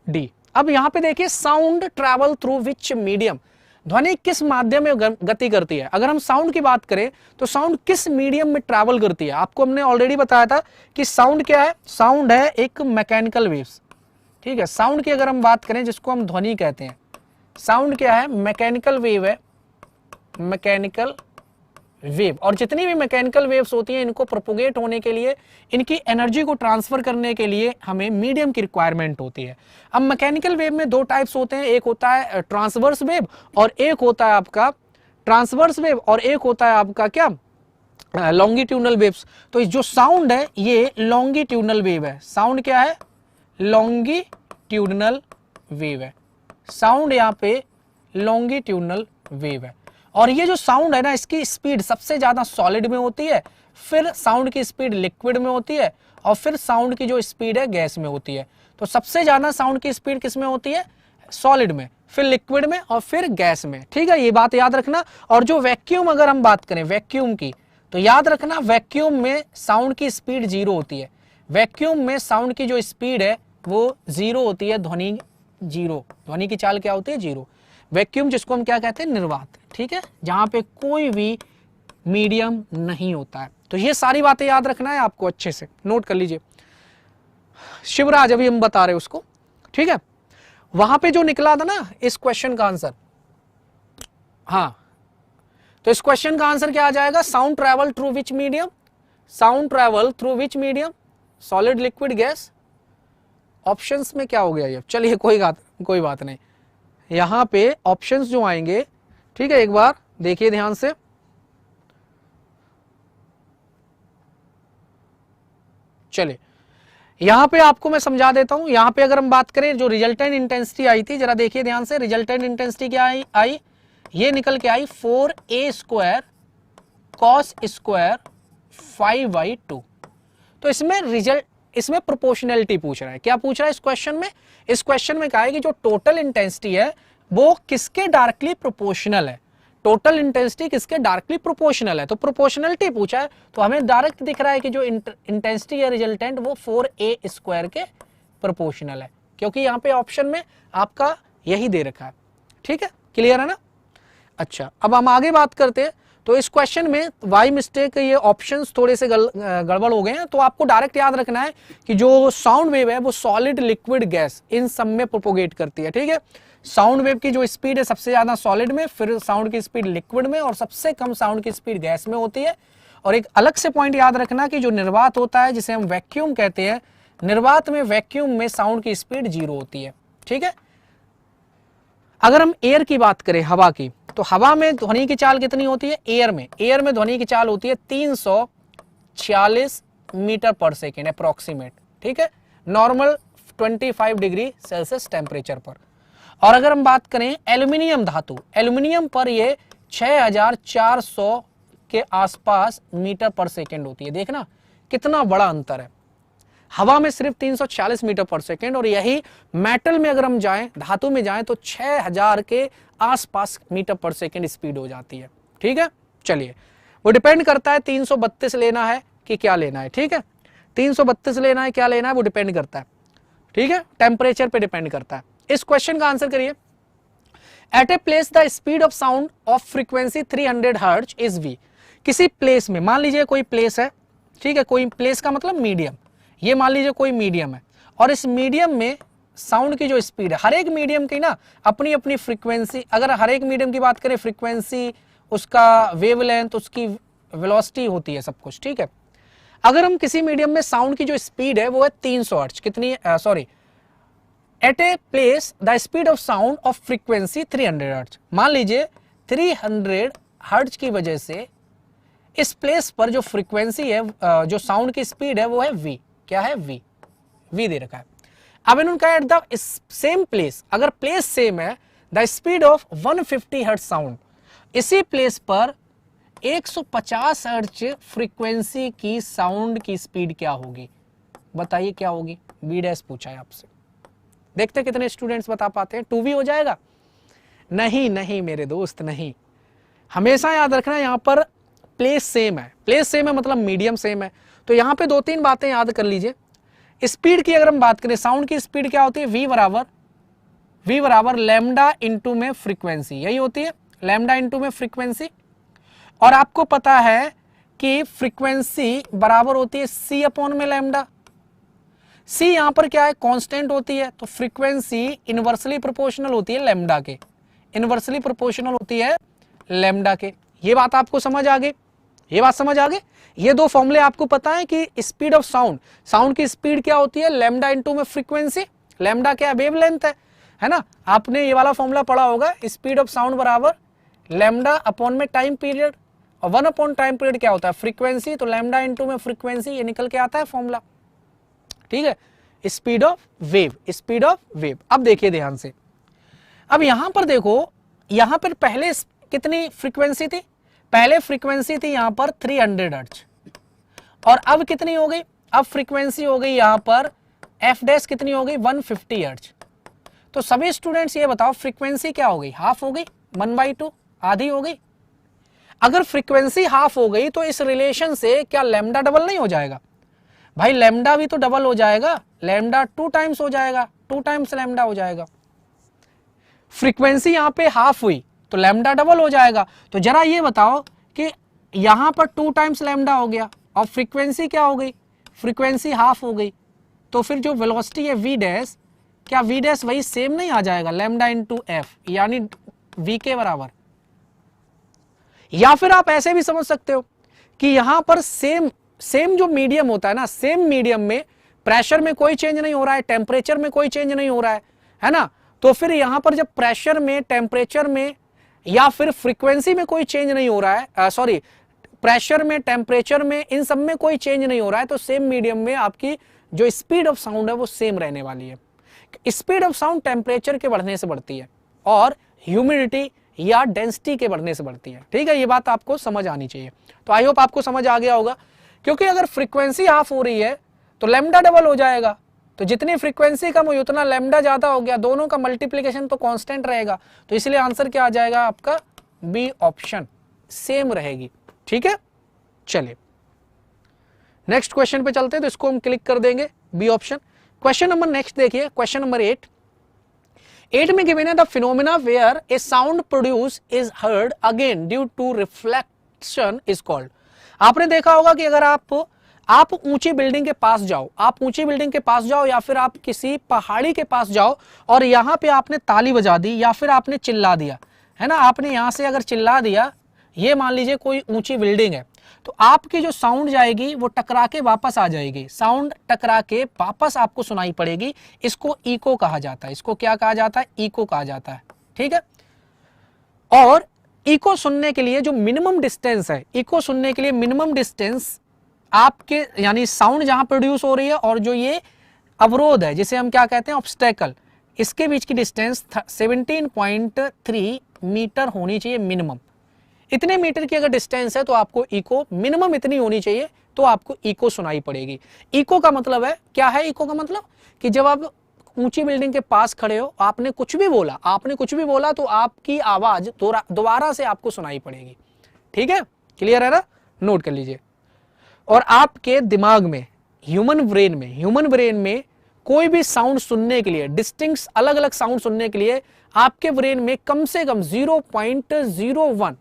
डी। अब यहां पे देखिए, sound travel through which medium, ध्वनि किस माध्यम में गति करती है? अगर हम साउंड की बात करें तो साउंड किस मीडियम में ट्रैवल करती है? आपको हमने ऑलरेडी बताया था कि साउंड क्या है, साउंड है एक मैकेनिकल वेव्स, ठीक है। साउंड की अगर हम बात करें जिसको हम ध्वनि कहते हैं, साउंड क्या है, मैकेनिकल वेव है, मैकेनिकल वेव। और जितनी भी मैकेनिकल वेव्स होती हैं इनको प्रोपोगेट होने के लिए, इनकी एनर्जी को ट्रांसफर करने के लिए हमें मीडियम की रिक्वायरमेंट होती है। अब मैकेनिकल वेव में दो टाइप्स होते हैं, एक होता है ट्रांसवर्स वेव और एक होता है आपका ट्रांसवर्स वेव और एक होता है आपका क्या, लॉन्गिट्यूडनल वेव्स। तो जो साउंड है ये लॉन्गिट्यूडनल वेव है। साउंड क्या है, लॉन्गिट्यूडनल वेव है। साउंड यहाँ पे लॉन्गिट्यूडनल वेव है। और ये जो साउंड है ना, इसकी स्पीड सबसे ज्यादा सॉलिड में होती है, फिर साउंड की स्पीड लिक्विड में होती है और फिर साउंड की जो स्पीड है गैस में होती है। तो सबसे ज्यादा साउंड की स्पीड किस में होती है, सॉलिड में, फिर लिक्विड में और फिर गैस में, ठीक है, ये बात याद रखना। और जो वैक्यूम अगर हम बात करें वैक्यूम की, तो याद रखना वैक्यूम में साउंड की स्पीड 0 होती है। वैक्यूम में साउंड की जो स्पीड है वो 0 होती है, ध्वनि 0, ध्वनि की चाल क्या होती है, 0। वैक्यूम जिसको हम क्या कहते हैं, निर्वात, ठीक है, जहां पे कोई भी मीडियम नहीं होता है। तो ये सारी बातें याद रखना है आपको, अच्छे से नोट कर लीजिए। शिवराज अभी हम बता रहे उसको, ठीक है। वहां पे जो निकला था ना इस क्वेश्चन का आंसर, हाँ, तो इस क्वेश्चन का आंसर क्या आ जाएगा, sound travel through which medium, sound travel through which medium, solid liquid gas. Options में क्या हो गया ये, चलिए कोई बात नहीं, यहां पे ऑप्शंस जो आएंगे, ठीक है, एक बार देखिए ध्यान से। चलिए यहां पे आपको मैं समझा देता हूं। यहां पे अगर हम बात करें जो रिजल्टेंट इंटेंसिटी आई थी, जरा देखिए ध्यान से, रिजल्टेंट इंटेंसिटी क्या आई, ये निकल के आई 4a² cos स्क्वायर 5/2। तो इसमें प्रोपोर्शनैलिटी पूछ रहा है। क्या पूछ रहा है इस क्वेश्चन में, इस क्वेश्चन में कहा है कि जो टोटल इंटेंसिटी है वो किसके डायरेक्टली प्रोपोर्शनल है, टोटल इंटेंसिटी किसके डायरेक्टली प्रोपोर्शनल है। तो प्रोपोर्शनलिटी पूछा है, तो हमें डायरेक्ट दिख रहा है कि जो इंटेंसिटी है रिजल्टेंट वो 4a² के प्रोपोर्शनल है, क्योंकि यहाँ पे ऑप्शन में आपका यही दे रखा है, ठीक है, क्लियर है ना। अच्छा, अब हम आगे बात करते हैं। तो इस क्वेश्चन में वाई मिस्टेक, ये ऑप्शंस थोड़े से गड़बड़ हो गए हैं। तो आपको डायरेक्ट याद रखना है कि जो साउंड वेव है वो सॉलिड लिक्विड गैस इन सब में प्रोपोगेट करती है, ठीक है। साउंड वेव की जो स्पीड है सबसे ज्यादा सॉलिड में, फिर साउंड की स्पीड लिक्विड में और सबसे कम साउंड की स्पीड गैस में होती है। और एक अलग से पॉइंट याद रखना कि जो निर्वात होता है जिसे हम वैक्यूम कहते हैं, निर्वात में वैक्यूम में साउंड की स्पीड 0 होती है, ठीक है। अगर हम एयर की बात करें, हवा की, तो हवा में ध्वनि की चाल कितनी होती है, एयर में ध्वनि की चाल होती है 340 मीटर पर सेकेंड अप्रोक्सीमेट, ठीक है, नॉर्मल 25 डिग्री सेल्सियस टेम्परेचर पर। और अगर हम बात करें एल्यूमिनियम धातु, एल्यूमिनियम पर ये 6400 के आसपास मीटर पर सेकेंड होती है। देखना कितना बड़ा अंतर है, हवा में सिर्फ 340 मीटर पर सेकेंड, और यही मेटल में अगर हम जाएं, धातु में जाएं, तो 6000 के आसपास मीटर पर सेकेंड स्पीड हो जाती है, ठीक है। चलिए, वो डिपेंड करता है 332 लेना है कि क्या लेना है, ठीक है, 332 लेना है क्या लेना है वो डिपेंड करता है, ठीक है, टेम्परेचर पे डिपेंड करता है। इस क्वेश्चन का आंसर करिए। At a place the speed of sound of frequency 300 hertz is v। किसी प्लेस में, मान लीजिए कोई प्लेस है, ठीक है, कोई प्लेस का मतलब मीडियम, ये मान लीजिए कोई मीडियम है, और इस मीडियम में साउंड की जो स्पीड है, हर एक मीडियम की ना अपनी अपनी फ्रीक्वेंसी, अगर हर एक मीडियम की बात करें, फ्रीक्वेंसी, उसका वेवलेंथ, उसकी वेलोसिटी होती है, सब कुछ, ठीक है। अगर हम किसी मीडियम में साउंड की जो स्पीड है वो है 300 हर्ट्ज, कितनी, sorry, at a place the speed of sound of frequency 300 hertz. मान लीजिए 300 हर्ट्ज की वजह से इस प्लेस पर जो फ्रीक्वेंसी है, जो साउंड की स्पीड है वो है v। क्या है, v दे रखा है। अब इन्होंने एट द सेम प्लेस, अगर प्लेस सेम है, the speed of 150 hertz sound, इसी प्लेस पर 150 हर्ट्ज फ्रीक्वेंसी की साउंड की स्पीड क्या होगी, बताइए क्या होगी। v' पूछा है आपसे, देखते कितने स्टूडेंट्स बता पाते हैं। 2v हो जाएगा, नहीं मेरे दोस्त, नहीं। हमेशा याद रखना यहां पर प्लेस सेम है, प्लेस सेम है मतलब मीडियम सेम है। तो यहां पे 2-3 बातें याद कर लीजिए। स्पीड की अगर हम बात करें, साउंड की स्पीड क्या होती है, v बराबर v बराबर लैम्डा इंटू में फ्रीक्वेंसी, यही होती है लैम्डा इंटू में फ्रीक्वेंसी। और आपको पता है कि फ्रीक्वेंसी बराबर होती है c अपॉन में लैम्डा। c यहां पर क्या है, कांस्टेंट होती है, तो फ्रीक्वेंसी इनवर्सली प्रोपोर्शनल होती है लैम्डा के, इनवर्सली प्रोपोर्शनल होती है लैम्डा के। ये बात आपको समझ आ गई, ये बात समझ आ गई। ये दो फॉर्मूले आपको पता है कि स्पीड ऑफ साउंड, साउंड की स्पीड क्या होती है, लैम्डा इंटू में फ्रीक्वेंसी, लैम्डा क्या वेवलेंथ है ना। आपने ये वाला फॉर्मूला पढ़ा होगा, स्पीड ऑफ साउंड बराबर लैम्डा अपॉन में टाइम पीरियड, और 1 अपॉन टाइम पीरियड क्या होता है, फ्रीक्वेंसी, तो लैम्डा इंटू में फ्रीक्वेंसी, ये निकल के आता है फॉर्मूला। ठीक है, speed of wave, speed of wave. अब देखिए ध्यान से, अब यहां पर देखो, यहां पर पहले कितनी फ्रीक्वेंसी थी, पहले फ्रीक्वेंसी थी यहां पर 300 हर्ट्ज, और अब कितनी हो गई, अब फ्रीक्वेंसी हो गई यहां पर एफ डैश कितनी हो गई, 150 हर्ट्ज। तो सभी स्टूडेंट्स ये बताओ फ्रीक्वेंसी क्या हो गई, हाफ हो गई, 1/2, आधी हो गई। अगर फ्रीक्वेंसी हाफ हो गई तो इस रिलेशन से क्या लैम्डा डबल नहीं हो जाएगा, भाई लैम्डा भी तो डबल हो जाएगा, लैम्डा 2 टाइम्स हो जाएगा, 2 टाइम्स लैम्डा हो जाएगा। फ्रीक्वेंसी यहां पे हाफ हुई तो लैम्डा डबल हो जाएगा। तो जरा ये बताओ कि यहां पर 2 टाइम्स लैम्डा हो गया और फ्रीक्वेंसी क्या हो गई, फ्रीक्वेंसी हाफ हो गई, तो फिर जो वेलोसिटी है वी डैश, क्या वी डैश वही सेम नहीं आ जाएगा, लैम्डा इंटू एफ, यानी वी के बराबर। या फिर आप ऐसे भी समझ सकते हो कि यहां पर सेम जो मीडियम होता है ना, सेम मीडियम में प्रेशर में कोई चेंज नहीं हो रहा है, टेम्परेचर में कोई चेंज नहीं हो रहा है ना, तो फिर यहां पर जब प्रेशर में, टेम्परेचर में या फिर फ्रीक्वेंसी में कोई चेंज नहीं हो रहा है, सॉरी प्रेशर में, टेम्परेचर में, इन सब में कोई चेंज नहीं हो रहा है, तो सेम मीडियम में आपकी जो स्पीड ऑफ साउंड है वो सेम रहने वाली है। स्पीड ऑफ साउंड टेम्परेचर के बढ़ने से बढ़ती है और ह्यूमिडिटी या डेंसिटी के बढ़ने से बढ़ती है। ठीक है, ये बात आपको समझ आनी चाहिए। तो आई होप आपको समझ आ गया होगा, क्योंकि अगर फ्रीक्वेंसी हाफ हो रही है तो लैम्डा डबल हो जाएगा, तो जितनी फ्रीक्वेंसी कम हुई उतना लैम्डा ज्यादा हो गया, दोनों का मल्टीप्लिकेशन तो कांस्टेंट रहेगा, तो इसलिए आंसर क्या आ जाएगा आपका, बी ऑप्शन सेम रहेगी। ठीक है, चलिए नेक्स्ट क्वेश्चन पे चलते हैं, तो इसको हम क्लिक कर देंगे B option. Question number next देखिए, क्वेश्चन नंबर 8 में गिवन है the phenomena where a sound produce is heard again due to reflection is called. आपने देखा होगा कि अगर आप ऊंची बिल्डिंग के पास जाओ, आप ऊंची बिल्डिंग के पास जाओ या फिर आप किसी पहाड़ी के पास जाओ और यहां पे आपने ताली बजा दी या फिर आपने चिल्ला दिया, है ना, आपने यहां से अगर चिल्ला दिया, ये मान लीजिए कोई ऊंची बिल्डिंग है, तो आपकी जो साउंड जाएगी वो टकरा के वापस आ जाएगी, साउंड टकरा के वापस आपको सुनाई पड़ेगी। इसको इको कहा जाता है, इसको क्या कहा जाता है, इको कहा जाता है। ठीक है, और इको सुनने के लिए जो मिनिमम डिस्टेंस है, इको सुनने के लिए मिनिमम डिस्टेंस आपके, यानी साउंड जहां प्रोड्यूस हो रही है और जो ये अवरोध है जिसे हम क्या कहते हैं, ऑब्स्टेकल, इसके बीच की डिस्टेंस 17.3 मीटर होनी चाहिए मिनिमम। इतने मीटर की अगर डिस्टेंस है तो आपको इको मिनिमम इतनी होनी चाहिए, तो आपको इको सुनाई पड़ेगी। इको का मतलब है क्या है, इको का मतलब कि जब आप ऊंची बिल्डिंग के पास खड़े हो, आपने कुछ भी बोला तो आपकी आवाज दोबारा से आपको सुनाई पड़ेगी। ठीक है, क्लियर है ना, नोट कर लीजिए। और आपके दिमाग में, ह्यूमन ब्रेन में कोई भी साउंड सुनने के लिए, डिस्टिंक्ट अलग अलग साउंड सुनने के लिए आपके ब्रेन में कम से कम 0.01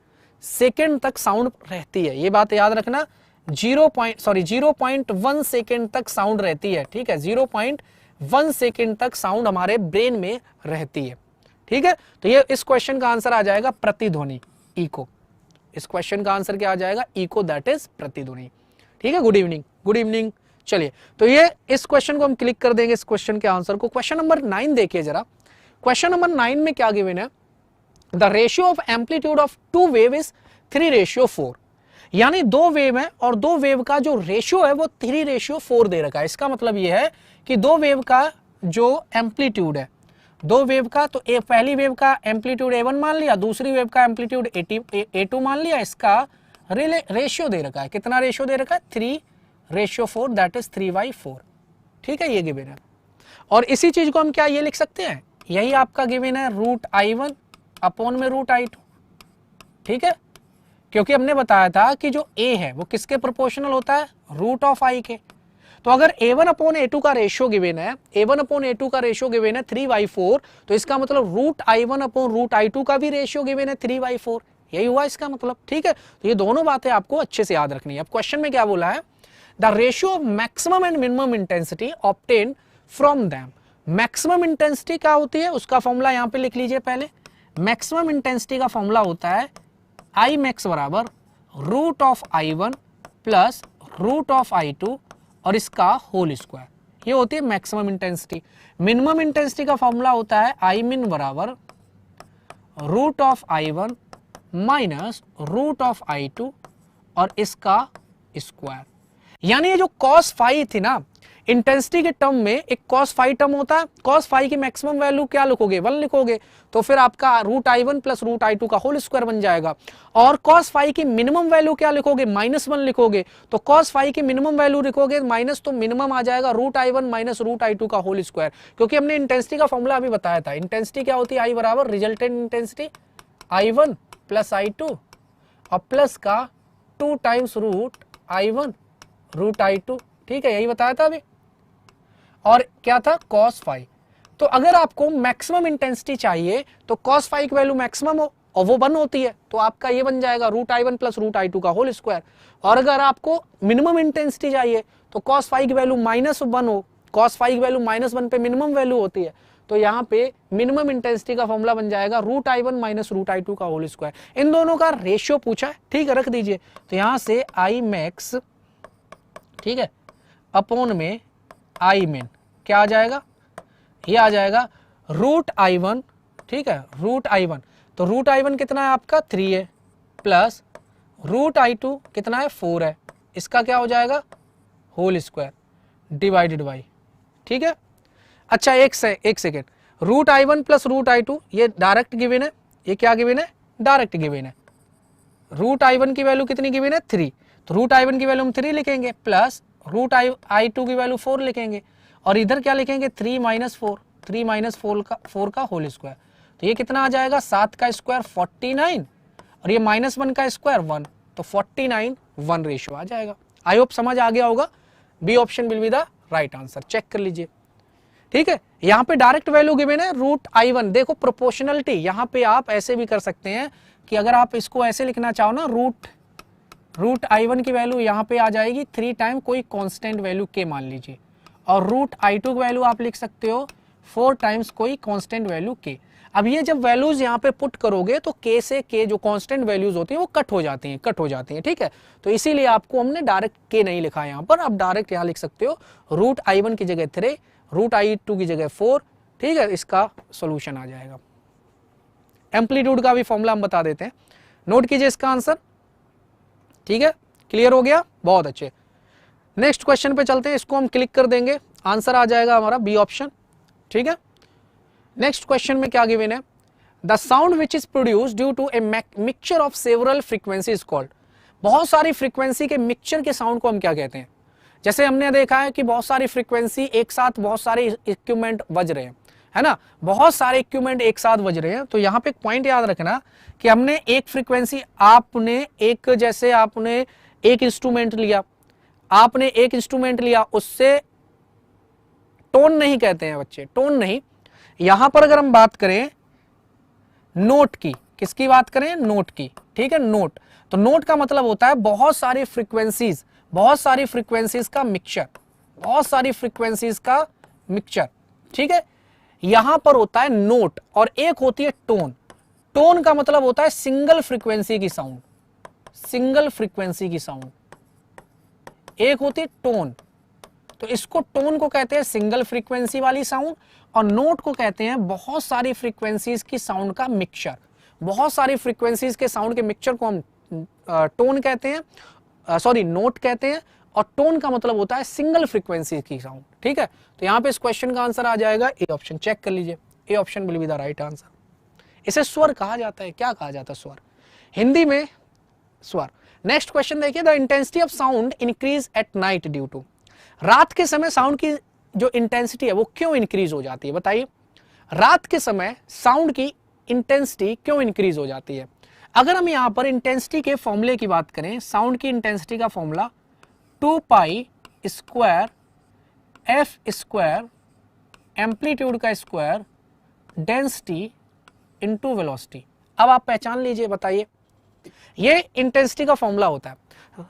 सेकेंड तक साउंड रहती है। ये बात याद रखना, 0.1 सेकेंड तक साउंड रहती है। ठीक है, 0.1 सेकेंड तक साउंड हमारे ब्रेन में रहती है। ठीक है, तो ये इस क्वेश्चन का आंसर आ जाएगा प्रतिध्वनि, इको। इस क्वेश्चन का आंसर क्या आ जाएगा, इको, दैट इज प्रतिध्वनि। ठीक है, गुड इवनिंग। चलिए, तो ये इस क्वेश्चन को हम क्लिक कर देंगे, इस क्वेश्चन के आंसर को। क्वेश्चन नंबर 9 देखिए जरा। क्वेश्चन नंबर 9 में क्या गिवन है, the ratio of amplitude of 2 wave is 3:4, यानी 2 वेव है और 2 वेव का जो रेशियो है वो 3:4 दे रखा है। इसका मतलब ये है कि 2 वेव का जो एम्पलीट्यूड है, 2 वेव का, तो पहली वेव का एम्पलीट्यूड A1 मान लिया, दूसरी वेव का एम्पलीट्यूड A2 मान लिया, इसका रेशियो दे रखा है। कितना रेशियो दे रखा है, 3:4, दैट इज 3/4। ठीक है, ये गिवन है। और इसी चीज को हम क्या ये लिख सकते हैं, यही आपका गिवन है √I1 अपॉन में √I2। ठीक है, क्योंकि हमने बताया था कि जो A है वो किसके प्रोपोर्शनल होता है, √I के। तो अगर A1 अपॉन A2 का रेशियो गिवन है, A1 अपॉन A2 का रेशियो गिवन है 3/4, तो इसका मतलब root I1 upon root I2 का भी रेशियो गिवन है 3/4, यही हुआ इसका मतलब। ठीक है, तो ये दोनों बातें आपको अच्छे से याद रखनी है। अब क्वेश्चन में क्या बोला है, the ratio of maximum and minimum intensity obtain from them. Maximum intensity क्या होती है, उसका फॉर्मूला यहां पे लिख लीजिए पहले। मैक्सिमम इंटेंसिटी का फॉर्मूला होता है I मैक्स बराबर root of I1 plus root of I2 और इसका होल स्क्वायर, ये होती है मैक्सिमम इंटेंसिटी। मिनिमम इंटेंसिटी का फॉर्मूला होता है I min बराबर root of I1 minus root of I2 और इसका स्क्वायर। यानी ये जो cos फाई थी ना, इंटेंसिटी के टर्म में एक cos फाई टर्म होता है, cos फाई की मैक्सिमम वैल्यू क्या लिखोगे, 1 लिखोगे, तो फिर आपका root I1 plus root I2 का होल स्क्वायर बन जाएगा। और cos फाई की मिनिमम वैल्यू क्या लिखोगे, -1 लिखोगे, तो cos फाई की मिनिमम वैल्यू लिखोगे माइनस, तो मिनिमम आ जाएगा root I1 minus root I2 का होल स्क्वायर। क्योंकि हमने इंटेंसिटी का फॉर्मूला अभी बताया था, इंटेंसिटी क्या होती है, I बराबर resultant intensity I1 plus I2 और प्लस का 2 times root I1 root I2। ठीक है, यही बताया था अभी। और क्या था, cos फाई। तो अगर आपको मैक्सिमम इंटेंसिटी चाहिए तो cos फाई की वैल्यू मैक्सिमम हो और वो 1 होती है, तो आपका ये बन जाएगा root I1 plus root I2 का होल स्क्वायर। और अगर आपको मिनिमम इंटेंसिटी चाहिए तो cos फाई की वैल्यू -1 हो, cos फाई की वैल्यू -1 पे मिनिमम वैल्यू होती है, तो यहाँ पे मिनिमम इंटेंसिटी का फॉर्मूला बन जाएगा root I1 minus root I2 का होल स्क्वायर। इन दोनों का रेशियो पूछा है, ठीक है, रख दीजिए। तो यहां से I मैक्स, ठीक है, अपॉन में I min क्या आ जाएगा, ये आ जाएगा रूट I1, ठीक है, रूट I1। तो रूट I1 कितना है आपका 3 है, प्लस रूट I2 कितना है 4 है, इसका क्या हो जाएगा होल स्क्वायर डिवाइडेड बाई। ठीक है, अच्छा एक second, root I1 plus root I2 ये डायरेक्ट गिवन है, ये क्या गिवन है, डायरेक्ट गिवन है। रूट I1 की वैल्यू कितनी गिवन है 3, तो रूट I1 की वैल्यू हम 3 लिखेंगे प्लस रूट I2 की वैल्यू 4 लिखेंगे और इधर क्या लिखेंगे 3 माइनस 4 का होल स्क्वायर। तो ये कितना आ जाएगा 7 का स्क्वायर 49 और ये -1 का स्क्वायर 1, तो 49 1 रेशियो आ जाएगा। आई होप समझ आ गया होगा। B option will be the right answer, check कर लीजिए। ठीक है, यहाँ पे डायरेक्ट वैल्यू गिवन है रूट I1। देखो प्रोपोर्शनलिटी, यहाँ पे आप ऐसे भी कर सकते हैं कि अगर आप इसको ऐसे लिखना चाहो ना, रूट I1 की वैल्यू यहाँ पे आ जाएगी 3 टाइम कोई कांस्टेंट वैल्यू के मान लीजिए, और रूट I2 की वैल्यू आप लिख सकते हो 4 टाइम्स कोई कांस्टेंट वैल्यू के। अब ये जब वैल्यूज यहाँ पे पुट करोगे तो के से के जो कांस्टेंट वैल्यूज होती है वो कट हो जाती हैं, ठीक है। तो इसीलिए आपको हमने डायरेक्ट के नहीं लिखा है यहाँ पर, आप डायरेक्ट यहाँ लिख सकते हो रूट I1 की जगह 3, रूट I2 की जगह 4, ठीक है, इसका सोल्यूशन आ जाएगा। एम्पलीट्यूड का भी फॉर्मूला हम बता देते हैं, नोट कीजिए इसका आंसर। ठीक है, क्लियर हो गया, बहुत अच्छे। नेक्स्ट क्वेश्चन पे चलते हैं, इसको हम क्लिक कर देंगे, आंसर आ जाएगा हमारा बी ऑप्शन। ठीक है, नेक्स्ट क्वेश्चन में क्या गिवन है, the sound which is produced due to a mixture of several frequencies called. बहुत सारी फ्रीक्वेंसी के मिक्सचर के साउंड को हम क्या कहते हैं। जैसे हमने देखा है कि बहुत सारी फ्रीक्वेंसी एक साथ बहुत सारे इक्विपमेंट बज रहे हैं, है ना, बहुत सारे इक्विपमेंट एक साथ बज रहे हैं। तो यहाँ पे एक पॉइंट याद रखना कि हमने एक फ्रीक्वेंसी, आपने एक इंस्ट्रूमेंट लिया, उससे टोन नहीं कहते हैं बच्चे, टोन नहीं। यहां पर अगर हम बात करें नोट की, किसकी बात करें, नोट की, ठीक है, नोट। तो नोट का मतलब होता है बहुत सारी फ्रीक्वेंसीज का मिक्सचर, ठीक है। यहां पर होता है नोट और एक होती है टोन। टोन का मतलब होता है सिंगल फ्रीक्वेंसी की साउंड, एक होती है टोन। तो इसको, टोन को कहते हैं सिंगल फ्रीक्वेंसी वाली साउंड, और नोट को कहते हैं बहुत सारी फ्रीक्वेंसीज की साउंड का मिक्सचर। बहुत सारी फ्रीक्वेंसीज के साउंड के मिक्सचर को हम टोन कहते हैं, नोट कहते हैं, और टोन का मतलब होता है सिंगल फ्रीक्वेंसी की साउंड। ठीक है, तो यहां पे इस क्वेश्चन का आंसर आ जाएगा ए ऑप्शन, चेक कर लीजिए, A option will be the right answer. इसे स्वर कहा जाता है, क्या कहा जाता है, स्वर, हिंदी में स्वर। नेक्स्ट क्वेश्चन देखिए, the intensity of sound increase at night due to. रात के समय साउंड की जो इंटेंसिटी है वो क्यों इंक्रीज हो जाती है, बताइए। रात के समय साउंड की इंटेंसिटी क्यों इंक्रीज हो जाती है। अगर हम यहां पर इंटेंसिटी के फॉर्मूले की बात करें, साउंड की इंटेंसिटी का formula 2 pi square F square amplitude का स्क्वायर डेंसिटी इनटू वेलोसिटी। अब आप पहचान लीजिए, बताइए, ये इंटेंसिटी का फॉर्मूला होता है।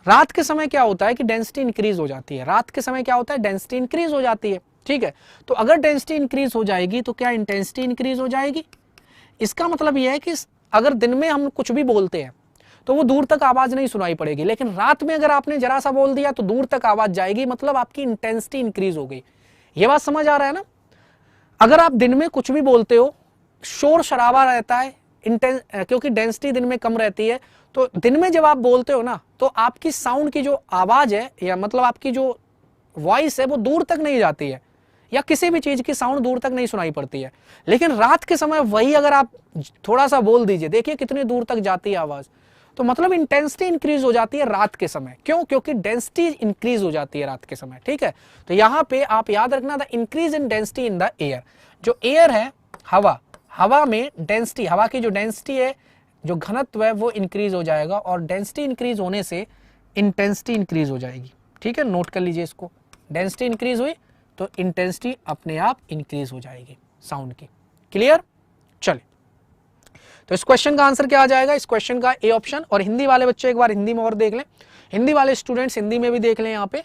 रात के समय क्या होता है कि डेंसिटी इंक्रीज हो जाती है, रात के समय क्या होता है, डेंसिटी इंक्रीज हो जाती है, ठीक है। तो अगर डेंसिटी इंक्रीज हो जाएगी तो क्या इंटेंसिटी इंक्रीज हो जाएगी। इसका मतलब यह है कि अगर दिन में हम कुछ भी बोलते हैं तो वो दूर तक आवाज नहीं सुनाई पड़ेगी, लेकिन रात में अगर आपने जरा सा बोल दिया तो दूर तक आवाज जाएगी, मतलब आपकी इंटेंसिटी इंक्रीज हो गई। ये बात समझ आ रहा है ना। अगर आप दिन में कुछ भी बोलते हो, शोर शराबा रहता है, क्योंकि डेंसिटी दिन में कम रहती है, तो दिन में जब आप बोलते हो ना तो आपकी साउंड की जो आवाज है, या मतलब आपकी जो वॉइस है, वो दूर तक नहीं जाती है, या किसी भी चीज की साउंड दूर तक नहीं सुनाई पड़ती है। लेकिन रात के समय वही अगर आप थोड़ा सा बोल दीजिए, देखिए कितनी दूर तक जाती है आवाज। तो मतलब इंटेंसिटी इंक्रीज हो जाती है रात के समय। क्यों? क्योंकि डेंसिटी इंक्रीज हो जाती है रात के समय, ठीक है। तो यहां पे आप याद रखना, the increase in density in the air. जो एयर है, हवा में डेंसिटी, हवा की जो डेंसिटी है, जो घनत्व है, वो इंक्रीज हो जाएगा, और डेंसिटी इंक्रीज होने से इंटेंसिटी इंक्रीज हो जाएगी, ठीक है। नोट कर लीजिए इसको, डेंसिटी इंक्रीज हुई तो इंटेंसिटी अपने आप इंक्रीज हो जाएगी साउंड की। क्लियर? चलिए, तो इस क्वेश्चन का आंसर क्या आ जाएगा, इस क्वेश्चन का ए ऑप्शन। और हिंदी वाले बच्चे एक बार हिंदी में और देख लें, हिंदी वाले स्टूडेंट्स हिंदी में भी देख लें। यहाँ पे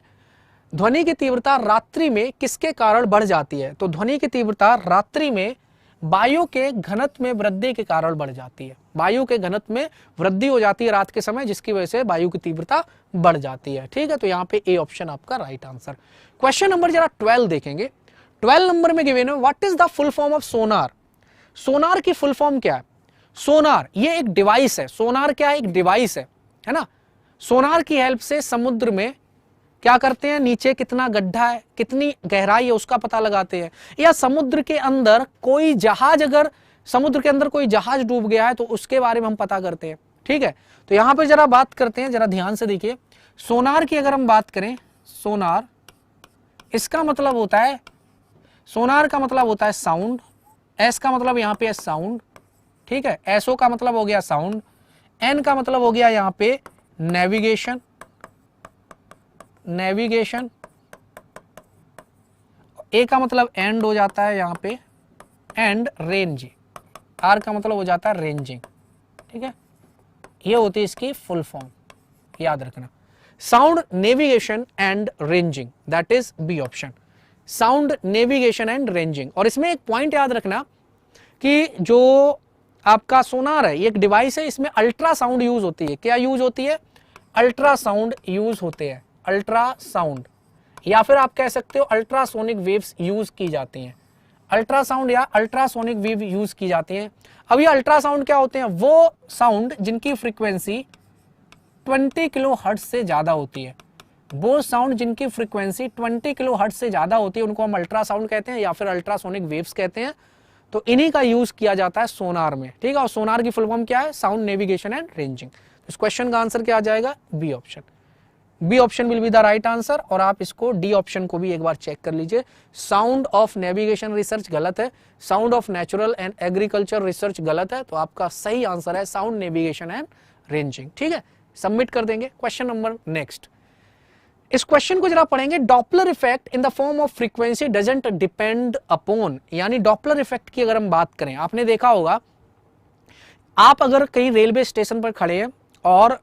ध्वनि की तीव्रता रात्रि में किसके कारण बढ़ जाती है। तो ध्वनि की तीव्रता रात्रि में वायु के घनत्व में वृद्धि के कारण बढ़ जाती है। वायु के घनत्व में वृद्धि हो जाती है रात के समय, जिसकी वजह से वायु की तीव्रता बढ़ जाती है, ठीक है। तो यहाँ पे ए ऑप्शन आपका राइट आंसर। क्वेश्चन नंबर जरा 12 देखेंगे। 12 नंबर में गिवन है, what is the full form of sonar. Sonar की फुल फॉर्म क्या है। सोनार ये एक डिवाइस है। सोनार क्या है, एक डिवाइस है ना। सोनार की हेल्प से समुद्र में क्या करते हैं, नीचे कितना गड्ढा है, कितनी गहराई है, उसका पता लगाते हैं। या समुद्र के अंदर कोई जहाज, अगर समुद्र के अंदर कोई जहाज डूब गया है तो उसके बारे में हम पता करते हैं, ठीक है। तो यहां पे जरा बात करते हैं, जरा ध्यान से देखिए। सोनार की अगर हम बात करें, सोनार, इसका मतलब होता है, सोनार का मतलब होता है साउंड। एस का मतलब यहां पे है साउंड, ठीक है। एसओ का मतलब हो गया साउंड। एन का मतलब हो गया यहां पे नेविगेशन, नेविगेशन। ए का मतलब एंड हो जाता है यहां पे, एंड रेंज। आर का मतलब हो जाता है रेंजिंग, ठीक है। ये होती है इसकी फुल फॉर्म, याद रखना। Sound, navigation and ranging, that is B option. Sound, navigation and ranging. और इसमें एक पॉइंट याद रखना कि जो आपका सोनार है, ये एक डिवाइस है, इसमें अल्ट्रासाउंड यूज होती है। क्या यूज होती है? अल्ट्रासाउंड यूज होते हैं, अल्ट्रासाउंड, या फिर आप कह सकते हो अल्ट्रासोनिक वेव्स यूज की जाती हैं। अल्ट्रासाउंड या अल्ट्रासोनिक वेव यूज की जाती हैं। अब ये अल्ट्रासाउंड क्या होते हैं? वो साउंड जिनकी फ्रीक्वेंसी 20 किलो हर्ट्ज से ज्यादा होती है। वो साउंड जिनकी फ्रीक्वेंसी 20 किलो हर्ट्ज से ज्यादा होती है, उनको हम अल्ट्रासाउंड कहते हैं, या फिर अल्ट्रासोनिक वेव्स कहते हैं। तो इन्हीं का यूज किया जाता है सोनार में, ठीक है। और सोनार की फुल फॉर्म क्या है? Sound, navigation and ranging. इस क्वेश्चन का आंसर क्या आ जाएगा? B option. B option will be the right answer. और आप इसको डी ऑप्शन को भी एक बार चेक कर लीजिए। साउंड ऑफ नेविगेशन रिसर्च गलत है, sound of natural and agriculture research गलत है। तो आपका सही आंसर है साउंड, नेविगेशन एंड रेंजिंग, ठीक है। सबमिट कर देंगे। क्वेश्चन नंबर नेक्स्ट, इस क्वेश्चन को जरा पढ़ेंगे। Doppler effect in the form of frequency doesn't depend upon, यानी डॉपलर इफेक्ट की अगर हम बात करें, आपने देखा होगा, आप अगर कहीं रेलवे स्टेशन पर खड़े हैं और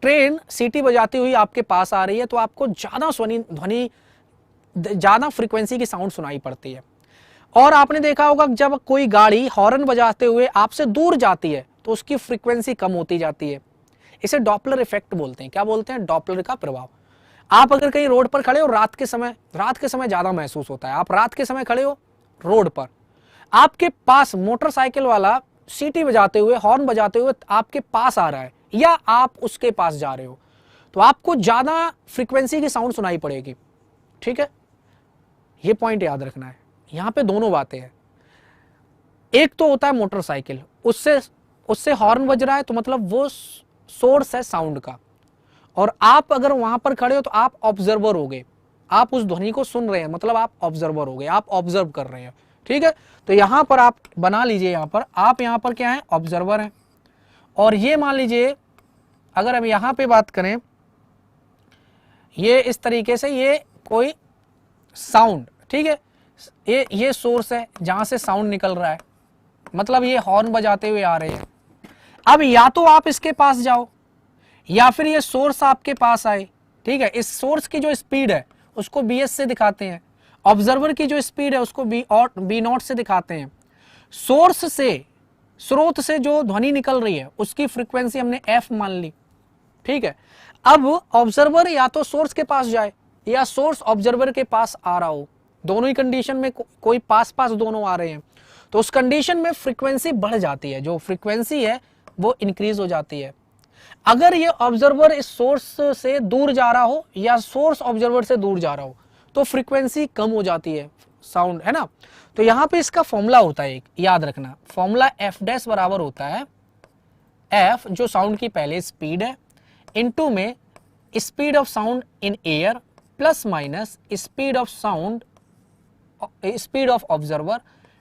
ट्रेन सीटी बजाती हुई आपके पास आ रही है, तो आपको ज्यादा ध्वनि, ज्यादा फ्रीक्वेंसी की साउंड सुनाई पड़ती है। और आपने देखा होगा जब कोई गाड़ी हॉर्न बजाते हुए आपसे दूर जाती है तो उसकी फ्रीक्वेंसी कम होती जाती है। इसे डॉपलर इफेक्ट बोलते हैं। क्या बोलते हैं? डॉपलर का प्रभाव। आप अगर कहीं रोड पर खड़े हो, रात के समय ज्यादा महसूस होता है। आप रात के समय खड़े हो रोड पर, आपके पास मोटरसाइकिल वाला सीटी बजाते हुए, हॉर्न बजाते हुए आपके पास आ रहा है, या आप उसके पास जा रहे हो, तो आपको ज्यादा फ्रीक्वेंसी की साउंड सुनाई पड़ेगी, ठीक है। ये पॉइंट याद रखना है। यहां पे दोनों बातें हैं। एक तो होता है मोटरसाइकिल, उससे हॉर्न बज रहा है, तो मतलब वो सोर्स है साउंड का। और आप अगर वहां पर खड़े हो तो आप ऑब्जर्वर हो गए, आप उस ध्वनि को सुन रहे हैं, मतलब आप ऑब्जर्वर हो गए, आप ऑब्जर्व कर रहे हैं, ठीक है। तो यहां पर आप बना लीजिए, यहां पर आप यहां पर क्या है? ऑब्जर्वर हैं। और ये मान लीजिए अगर हम यहां पे बात करें, ये इस तरीके से, ये कोई साउंड, ठीक है, ये सोर्स है जहां से साउंड निकल रहा है, मतलब ये हॉर्न बजाते हुए आ रहे हैं। अब या तो आप इसके पास जाओ या फिर ये सोर्स आपके पास आए, ठीक है। इस सोर्स की जो स्पीड है उसको bs से दिखाते हैं, ऑब्जर्वर की जो स्पीड है उसको b नॉट से दिखाते हैं। सोर्स से, स्रोत से जो ध्वनि निकल रही है उसकी फ्रीक्वेंसी हमने f मान ली, ठीक है। अब ऑब्जर्वर या तो सोर्स के पास जाए या सोर्स ऑब्जर्वर के पास आ रहा हो, दोनों ही कंडीशन में कोई पास पास दोनों आ रहे हैं, तो उस कंडीशन में फ्रीक्वेंसी बढ़ जाती है, जो फ्रीक्वेंसी है वो इंक्रीज हो जाती है। अगर ये ऑब्जर्वर इस सोर्स से दूर जा रहा हो या सोर्स ऑब्जर्वर से दूर जा रहा हो तो फ्रीक्वेंसी कम हो जाती है, साउंड, है ना। तो यहां पे इसका फॉर्मूला होता है, एक याद रखना, फॉर्मूला एफ डैश बराबर होता है एफ, जो साउंड की पहले स्पीड है, इनटू में speed of sound in air plus minus speed of sound, speed of observer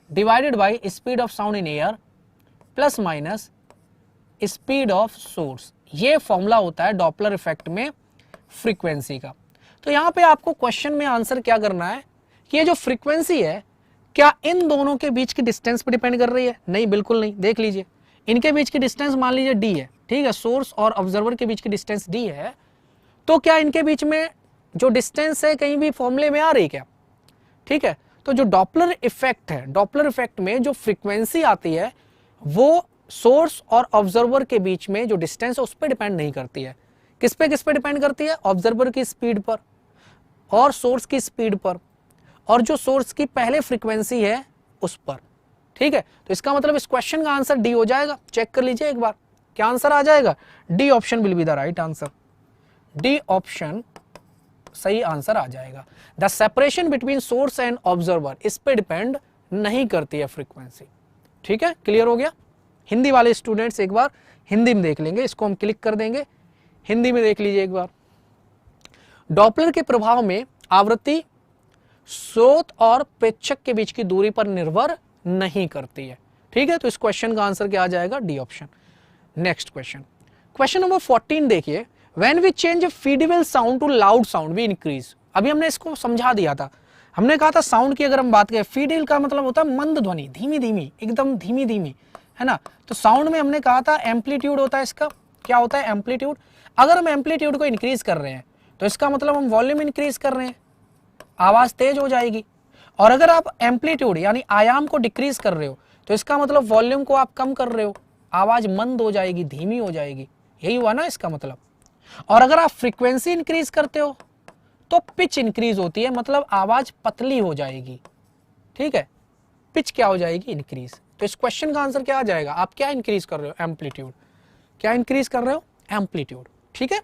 divided by speed of sound in air plus minus speed of source. ये formula होता है डॉपलर इफेक्ट में frequency का। तो यहां पे आपको क्वेश्चन में आंसर क्या करना है कि ये जो फ्रीक्वेंसी है क्या इन दोनों के बीच की डिस्टेंस पे डिपेंड कर रही है? नहीं, बिल्कुल नहीं। देख लीजिए, इनके बीच की डिस्टेंस मान लीजिए d है, ठीक है, सोर्स और ऑब्जर्वर के बीच की डिस्टेंस d है, तो क्या इनके बीच में जो डिस्टेंस है कहीं भी फॉर्मूले में आ रही है क्या? ठीक है, तो जो डॉपलर इफेक्ट है, डॉपलर इफेक्ट में जो फ्रीक्वेंसी आती है वो सोर्स और ऑब्जर्वर के बीच में जो डिस्टेंस है उस पर डिपेंड नहीं करती है। किस पे डिपेंड करती है? ऑब्जर्वर की स्पीड पर और सोर्स की स्पीड पर, और जो सोर्स की पहले फ्रीक्वेंसी है उस पर, ठीक है। तो इसका मतलब इस क्वेश्चन का आंसर डी हो जाएगा। चेक कर लीजिए एक बार, क्या आंसर आ जाएगा? D option will be the right answer. D option सही आंसर आ जाएगा। The separation between source and observer, इस पे डिपेंड नहीं करती है फ्रीक्वेंसी। ठीक है, क्लियर हो गया। हिंदी वाले स्टूडेंट्स एक बार हिंदी में देख लेंगे, इसको हम क्लिक कर देंगे, हिंदी में देख लीजिए एक बार। डॉपलर के प्रभाव में आवृत्ति स्रोत और प्रेक्षक के बीच की दूरी पर निर्भर नहीं करती है। ठीक है, तो इस क्वेश्चन का आंसर क्या आ जाएगा? D option. Next question, question number 14 देखिए, when we change feeble sound to loud sound we increase. अभी हमने इसको समझा दिया था, हमने कहा था साउंड की अगर हम बात करें, फीडेबल का मतलब होता है मंद ध्वनि, धीमी धीमी, एकदम धीमी धीमी, है ना। तो साउंड में हमने कहा था एम्पलीट्यूड होता है इसका, क्या होता है? एम्पलीट्यूड। अगर हम एम्पलीट्यूड को इंक्रीज कर रहे हैं तो इसका मतलब हम वॉल्यूम इंक्रीज कर रहे हैं, आवाज तेज हो जाएगी। और अगर आप एम्पलीट्यूड यानी आयाम को डिक्रीज कर रहे हो तो इसका मतलब वॉल्यूम को आप कम कर रहे हो, आवाज मंद हो जाएगी, धीमी हो जाएगी, यही हुआ ना इसका मतलब। और अगर आप फ्रीक्वेंसी इंक्रीज करते हो तो पिच इंक्रीज होती है, मतलब आवाज पतली हो जाएगी। ठीक है, पिच क्या हो जाएगी? इंक्रीज। तो इस क्वेश्चन का आंसर क्या आ जाएगा? आप क्या इंक्रीज कर रहे हो? एम्पलीट्यूड। क्या इंक्रीज कर रहे हो? एम्पलीट्यूड। ठीक है,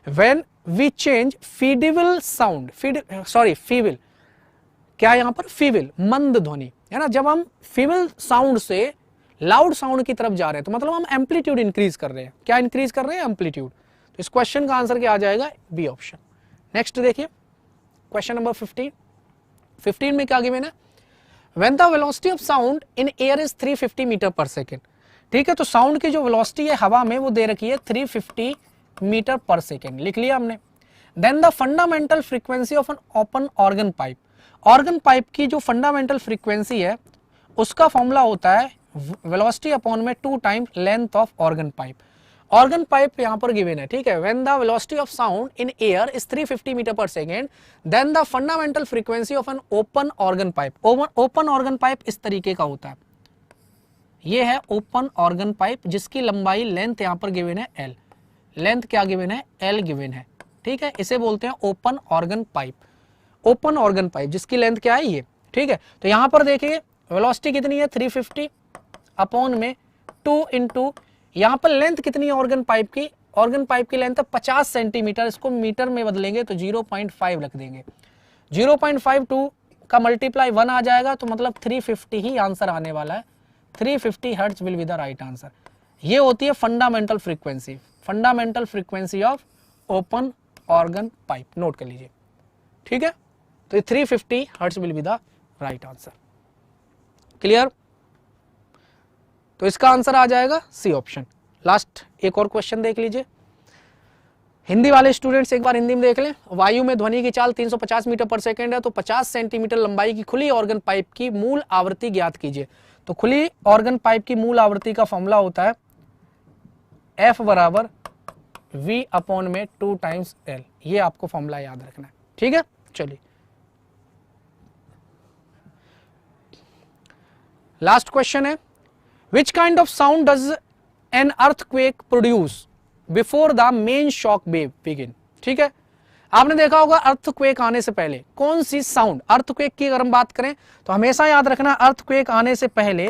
when we change feeble sound, feeble, क्या यहां पर? फीबल, मंद ध्वनि, है ना। जब हम फीबल साउंड से लाउड साउंड की तरफ जा रहे हैं तो मतलब हम एम्पलीट्यूड इंक्रीज कर रहे हैं। क्या इंक्रीज कर रहे हैं? एम्पलीट्यूड। तो इस क्वेश्चन का आंसर क्या आ जाएगा? B option. नेक्स्ट देखिए, क्वेश्चन नंबर 15 में क्या गिवन है? When the velocity of sound in air is 350 metre per second. ठीक है, तो साउंड की जो वेलोसिटी है हवा में वो दे रखी है 350 मीटर पर सेकेंड, लिख लिया हमने। Then the fundamental frequency of an open organ pipe, organ pipe की जो फंडामेंटल फ्रीक्वेंसी है उसका फॉर्मूला होता है वेलोसिटी अपॉन में 2 times length of organ pipe. Organ pipe यहां पर गिवन है, ठीक है। When the velocity of sound in air is 350 metre per second, then the fundamental frequency of an open organ pipe. Open organ pipe इस तरीके का होता है, ये है ओपन ऑर्गन पाइप जिसकी लंबाई, लेंथ यहां पर गिवन है एल, लेंथ क्या गिवन है? एल गिवन है। ठीक है, इसे बोलते हैं open organ pipe. Open organ pipe जिसकी लेंथ क्या है? ये। ठीक है, तो यहां पर देखिए वेलोसिटी कितनी है? 350 अपॉन में 2 इंटू, यहां पर लेंथ कितनी है ऑर्गन पाइप की? ऑर्गन पाइप की लेंथ है 50 सेंटीमीटर, इसको मीटर में बदलेंगे तो 0.5 रख देंगे। 0.52 का मल्टीप्लाई 1 आ जाएगा, तो मतलब 350 ही आंसर आने वाला है। 350 hertz will be the right answer. ये होती है fundamental frequency, fundamental frequency of open organ pipe, note कर लीजिए। ठीक है, तो 350 hertz will be the right answer. Clear? तो इसका आंसर आ जाएगा सी ऑप्शन। लास्ट एक और क्वेश्चन देख लीजिए, हिंदी वाले स्टूडेंट्स एक बार हिंदी में देख लें। वायु में ध्वनि की चाल 350 मीटर पर सेकंड है, तो 50 सेंटीमीटर लंबाई की खुली ऑर्गन पाइप की मूल आवृत्ति ज्ञात कीजिए। तो खुली ऑर्गन पाइप की मूल आवृत्ति का फॉर्मूला होता है F बराबर V अपॉन में 2 टाइम्स L। ये आपको फॉर्मूला याद रखना है, ठीक है। चलिए लास्ट क्वेश्चन है, which kind of sound does an earthquake produce before the main shock wave begin. ठीक है, आपने देखा होगा अर्थक्वेक आने से पहले कौन सी साउंड, अर्थक्वेक की अगर हम बात करें तो हमेशा याद रखना अर्थक्वेक आने से पहले,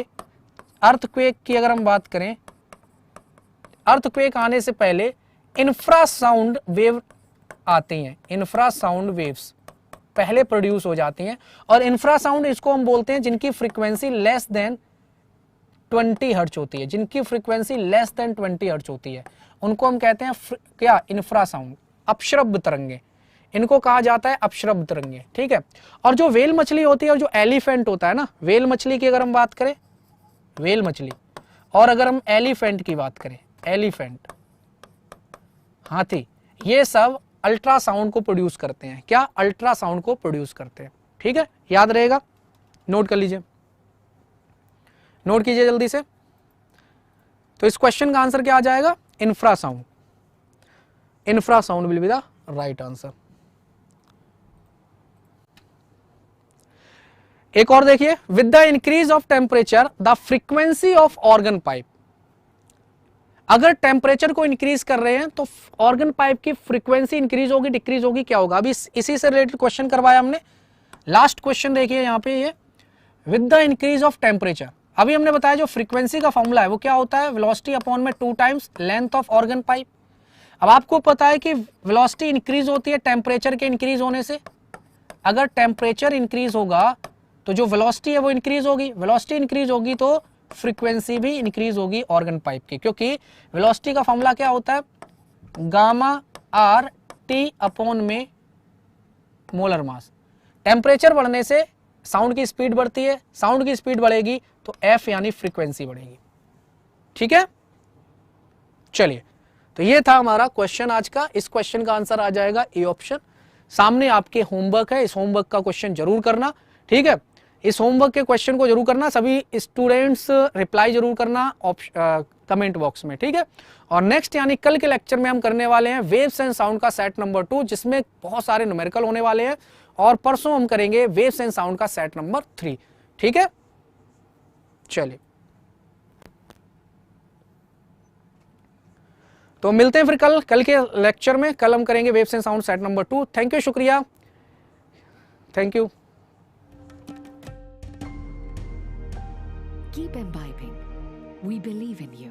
अर्थक्वेक की अगर हम बात करें, अर्थक्वेक आने से पहले इंफ्रासाउंड वेव आती हैं, इंफ्रासाउंड वेव्स पहले प्रोड्यूस हो जाती हैं। और इंफ्रासाउंड इसको हम बोलते हैं जिनकी फ्रीक्वेंसी लेस देन 20 हर्ट्ज होती है, जिनकी फ्रीक्वेंसी लेस देन 20 हर्ट्ज होती है उनको हम कहते हैं क्या, इंफ्रासाउंड, अपश्रव्य तरंगे, इनको कहा जाता है अपश्रव्य तरंगे। ठीक है, और जो वेल मछली होती है और जो एलिफेंट होता है ना, वेल मछली की अगर हम बात करें, वेल मछली, और अगर हम एलिफेंट की बात करें, एलिफेंट हाथी, ये सब अल्ट्रासाउंड को प्रोड्यूस करते हैं। क्या, अल्ट्रासाउंड को प्रोड्यूस करते हैं। ठीक है, याद रहेगा, नोट कर लीजिए, नोट कीजिए जल्दी से। तो इस क्वेश्चन का आंसर क्या आ जाएगा, infrasound, infrasound will be the right answer. एक और देखिए, with the increase of temperature the frequency of organ pipe. अगर टेम्परेचर को इंक्रीज कर रहे हैं तो ऑर्गन पाइप की फ्रीक्वेंसी इंक्रीज होगी, डिक्रीज होगी, क्या होगा। अभी इसी से रिलेटेड क्वेश्चन करवाया हमने, लास्ट क्वेश्चन देखिए यहां पे, ये with the increase of temperature. अभी हमने बताया जो फ्रीक्वेंसी का फॉर्मूला है वो क्या होता है, वेलोसिटी अपॉन में 2 times length of organ pipe. अब आपको पता है कि वेलोसिटी इंक्रीज होती है टेम्परेचर के इंक्रीज होने से। अगर टेम्परेचर इंक्रीज होगा तो जो वेलोसिटी है वो इंक्रीज होगी, वेलोसिटी इंक्रीज होगी तो फ्रीक्वेंसी भी इंक्रीज होगी ऑर्गन पाइप की, क्योंकि वेलोसिटी का फॉर्मूला क्या होता है, गामा आर टी अपॉन में मोलर मास। टेम्परेचर बढ़ने से साउंड की स्पीड बढ़ती है, साउंड की स्पीड बढ़ेगी तो एफ यानी फ्रीक्वेंसी बढ़ेगी। ठीक है, चलिए, तो ये था हमारा क्वेश्चन आज का। इस क्वेश्चन का आंसर आ जाएगा ए ऑप्शन। सामने आपके होमवर्क है, इस होमवर्क का क्वेश्चन जरूर करना। ठीक है, इस होमवर्क के क्वेश्चन को जरूर करना, सभी स्टूडेंट्स रिप्लाई जरूर करना कमेंट बॉक्स में। ठीक है, और नेक्स्ट यानी कल के लेक्चर में हम करने वाले हैं वेव्स एंड साउंड का सेट नंबर 2, जिसमें बहुत सारे न्यूमेरिकल होने वाले हैं, और परसों हम करेंगे वेव्स एंड साउंड का सेट नंबर 3। ठीक है, चलिए, तो मिलते हैं फिर कल के लेक्चर में। कल हम करेंगे waves and sound set number 2। Thank you, शुक्रिया, thank you. Keep imbibing. We believe in you.